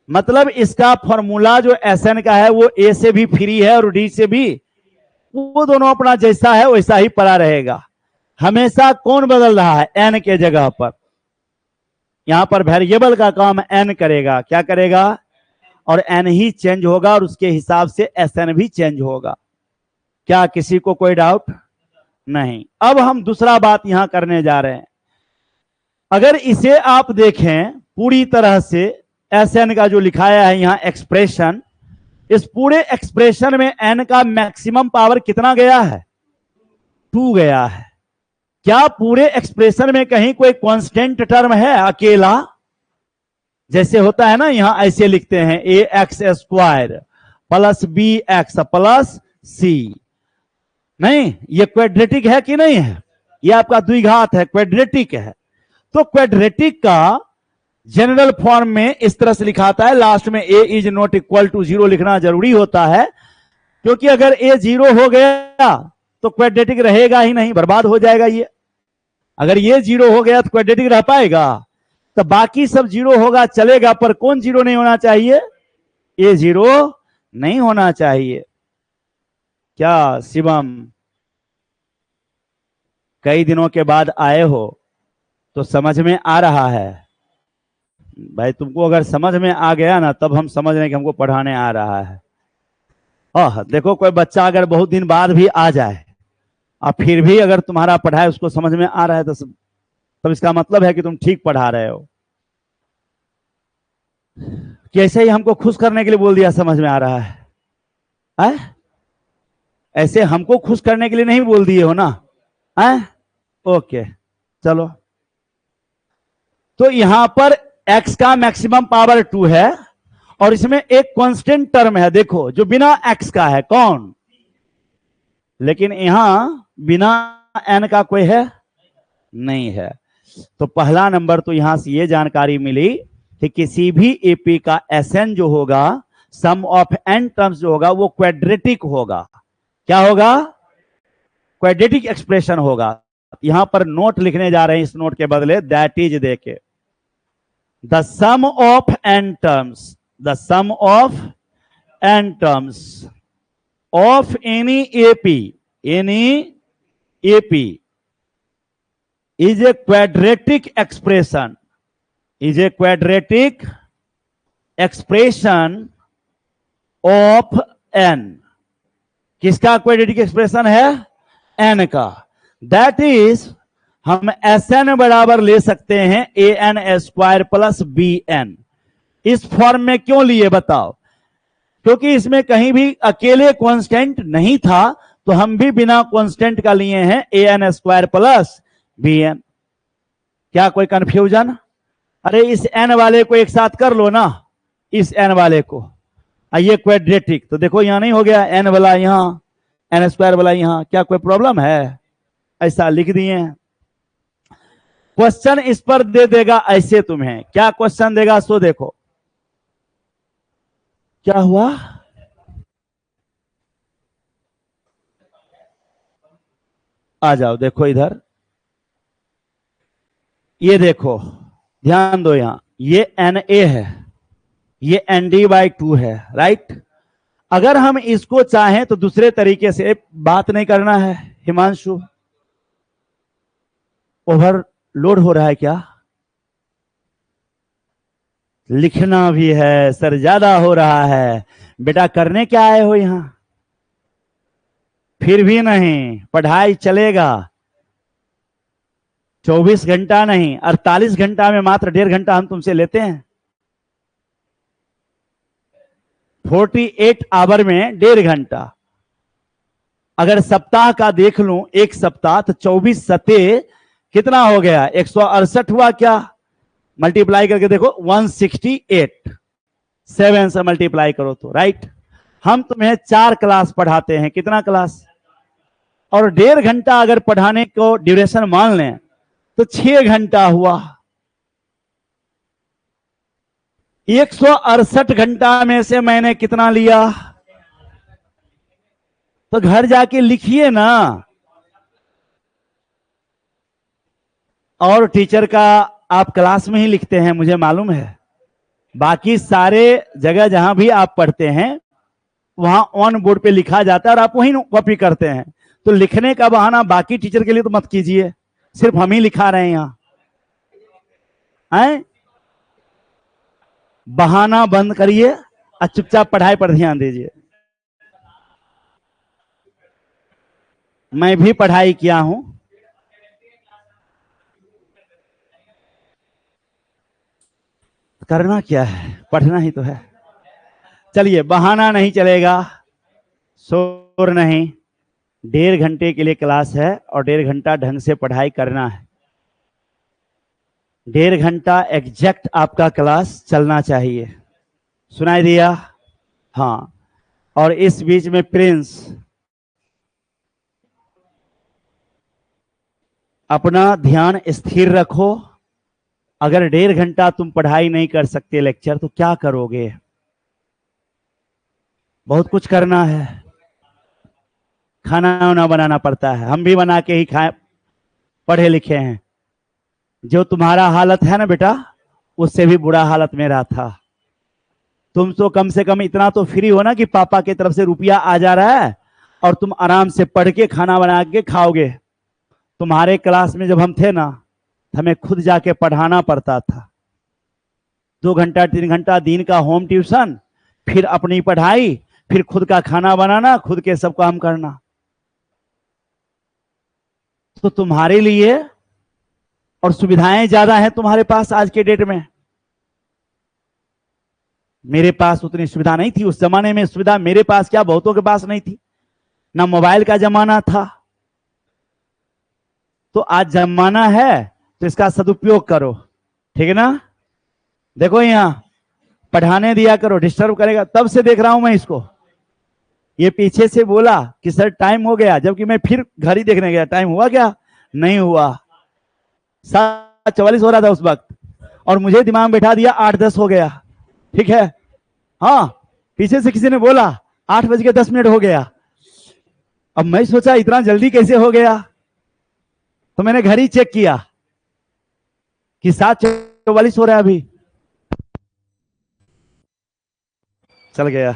मतलब इसका फॉर्मूला जो Sn का है वो ए से भी फ्री है और डी से भी, वो दोनों अपना जैसा है वैसा ही पड़ा रहेगा। हमेशा कौन बदल रहा है? n के जगह पर। यहां पर वेरिएबल का काम n करेगा, क्या करेगा? और n ही चेंज होगा और उसके हिसाब से Sn भी चेंज होगा। क्या किसी को कोई डाउट नहीं? अब हम दूसरा बात यहां करने जा रहे हैं। अगर इसे आप देखें पूरी तरह से, Sn का जो लिखाया है यहां एक्सप्रेशन, इस पूरे एक्सप्रेशन में n का मैक्सिमम पावर कितना गया है? 2 गया है। क्या पूरे एक्सप्रेशन में कहीं कोई कांस्टेंट टर्म है अकेला? जैसे होता है ना, यहां ऐसे लिखते हैं ax² plus bx plus c। नहीं, ये क्वाड्रेटिक है कि नहीं है? ये आपका द्विघात है, क्वाड्रेटिक है। तो क्वाड्रेटिक का जनरल फॉर्म में इस तरह से लिखाता है, लास्ट में a is not equal to 0 लिखना जरूरी होता है, क्योंकि अगर a 0 हो गया तो क्वाड्रेटिक रहेगा ही नहीं, बर्बाद हो जाएगा ये। अगर ये 0 हो गया तो क्वाड्रेटिक रह पाएगा? तो बाकी सब 0 होगा चलेगा, पर कौन 0 नहीं होना चाहिए? a 0 नहीं होना चाहिए। क्या शिवम, कई दिनों के बाद आए हो तो समझ में आ रहा है? भाई तुमको अगर समझ में आ गया ना, तब हम समझ रहे हैं कि हमको पढ़ाने आ रहा है। देखो, कोई बच्चा अगर बहुत दिन बाद भी आ जाए और फिर भी अगर तुम्हारा पढ़ाई उसको समझ में आ रहा है, तो तब इसका मतलब है कि तुम ठीक पढ़ा रहे हो। कैसे ही हमको खुश करने के लिए बोल दिया समझ में आ रहा है? ऐसे हमको खुश करने के लिए नहीं बोल दिए हो ना? ओके, चलो। तो यहां पर x का मैक्सिमम पावर 2 है और इसमें एक कांस्टेंट टर्म है, देखो, जो बिना x का है। कौन? लेकिन यहां बिना n का कोई है? नहीं है। तो पहला नंबर तो यहां से ये जानकारी मिली कि किसी भी एपी का Sn जो होगा, सम ऑफ n टर्म्स जो होगा, वो क्वाड्रेटिक होगा। क्या होगा? क्वाड्रेटिक एक्सप्रेशन होगा। यहां पर नोट लिखने जा रहे हैं, इस नोट के बदले दैट इज देके the sum of n terms, the sum of n terms of any AP is a quadratic expression, is a quadratic expression of n। किसका क्वाड्रेटिक एक्सप्रेशन है? n का। दैट इज, हम Sn बराबर ले सकते हैं an² plus bn। इस form में क्यों लिए बताओ? क्योंकि इसमें कहीं भी अकेले कांस्टेंट नहीं था, तो हम भी बिना कांस्टेंट का लिए हैं an² प्लस bn। क्या कोई कंफ्यूजन? अरे इस n वाले को एक साथ कर लो ना, इस n वाले को। ये क्वाड्रेटिक, तो देखो यहां नहीं हो गया, n वाला यहां, n² वाला यहां। क्या कोई प्रॉब्लम है? ऐसा लिख दिए। क्वेश्चन इस पर दे देगा ऐसे तुम्हें। क्या क्वेश्चन देगा सो देखो। क्या हुआ? आ जाओ, देखो इधर, ये देखो, ध्यान दो, यहां ये Na है, ये Nd/2 है, राइट? अगर हम इसको चाहें तो दूसरे तरीके से, बात नहीं करना है हिमांशु, ओवरलोड हो रहा है क्या? लिखना भी है सर, ज्यादा हो रहा है। बेटा करने क्या आए हो यहां? फिर भी नहीं, पढ़ाई चलेगा। 24 घंटा नहीं, 48 घंटा में मात्र 1.5 घंटा हम तुमसे लेते हैं। 48 आवर में 1.5 घंटा। अगर सप्ताह का देख लूं, एक सप्ताह, तो 24 सते कितना हो गया? 168 हुआ क्या? मल्टीप्लाई करके देखो, 168, 7 से मल्टीप्लाई करो तो, राइट? हम तुम्हें 4 क्लास पढ़ाते हैं। कितना क्लास? और 1.5 घंटा अगर पढ़ाने को ड्यूरेशन मान लें तो 6 घंटा हुआ। 168 घंटा में से मैंने कितना लिया? तो घर जाके लिखिए ना। और टीचर का आप क्लास में ही लिखते हैं, मुझे मालूम है। बाकी सारे जगह जहां भी आप पढ़ते हैं वहां ऑन बोर्ड पे लिखा जाता है और आप वही कॉपी करते हैं। तो लिखने का बहाना बाकी टीचर के लिए तो मत कीजिए, सिर्फ हम ही लिखा रहे हैं यहां। बहाना बंद करिए और चुपचाप पढ़ाई पर ध्यान दीजिए। मैं भी पढ़ाई किया हूं, करना क्या है, पढ़ना ही तो है। चलिए, बहाना नहीं चलेगा, शोर नहीं। 1.5 घंटे के लिए क्लास है और 1.5 घंटा ढंग से पढ़ाई करना है। 1.5 घंटा एग्जैक्ट आपका क्लास चलना चाहिए। सुनाई दिया? हाँ। और इस बीच में प्रिंस अपना ध्यान स्थिर रखो। अगर 1.5 घंटा तुम पढ़ाई नहीं कर सकते लेक्चर, तो क्या करोगे? बहुत कुछ करना है, खाना वाना बनाना पड़ता है, हम भी बना के ही खाए, पढ़े लिखे हैं। जो तुम्हारा हालत है ना बेटा, उससे भी बुरा हालत मेरा था। तुम तो कम से कम इतना तो फ्री हो ना कि पापा की तरफ से रुपया आ जा रहा है और तुम आराम से पढ़ के खाना बना के खाओगे। तुम्हारे क्लास में जब हम थे ना, हमें खुद जाके पढ़ाना पड़ता था। 2 घंटा 3 घंटा दिन का होम ट्यूशन, फिर अपनी पढ़ाई, फिर खुद का खाना बनाना, खुद के सब काम करना। तो तुम्हारे लिए और सुविधाएं ज्यादा हैं तुम्हारे पास आज के डेट में। मेरे पास उतनी सुविधा नहीं थी उस जमाने में। सुविधा मेरे पास क्या, बहुतों के पास नहीं थी। ना मोबाइल का जमाना था। तो आज जमाना है तो इसका सदुपयोग करो, ठीक है ना? देखो यहां पढ़ाने दिया करो, डिस्टर्ब करेगा। तब से देख रहा हूं मैं इसको। ये पीछे से बोला कि सर टाइम हो गया, जबकि मैं फिर घड़ी देखने गया, टाइम हुआ क्या? नहीं हुआ। 7:44 हो रहा था उस वक्त और मुझे दिमाग में बैठा दिया 8:10 हो गया। ठीक है? हाँ, पीछे से किसी ने बोला 8:10 हो गया। अब मैं सोचा इतना जल्दी कैसे हो गया, तो मैंने घड़ी चेक किया कि 7:44 हो रहा है अभी। चल गया।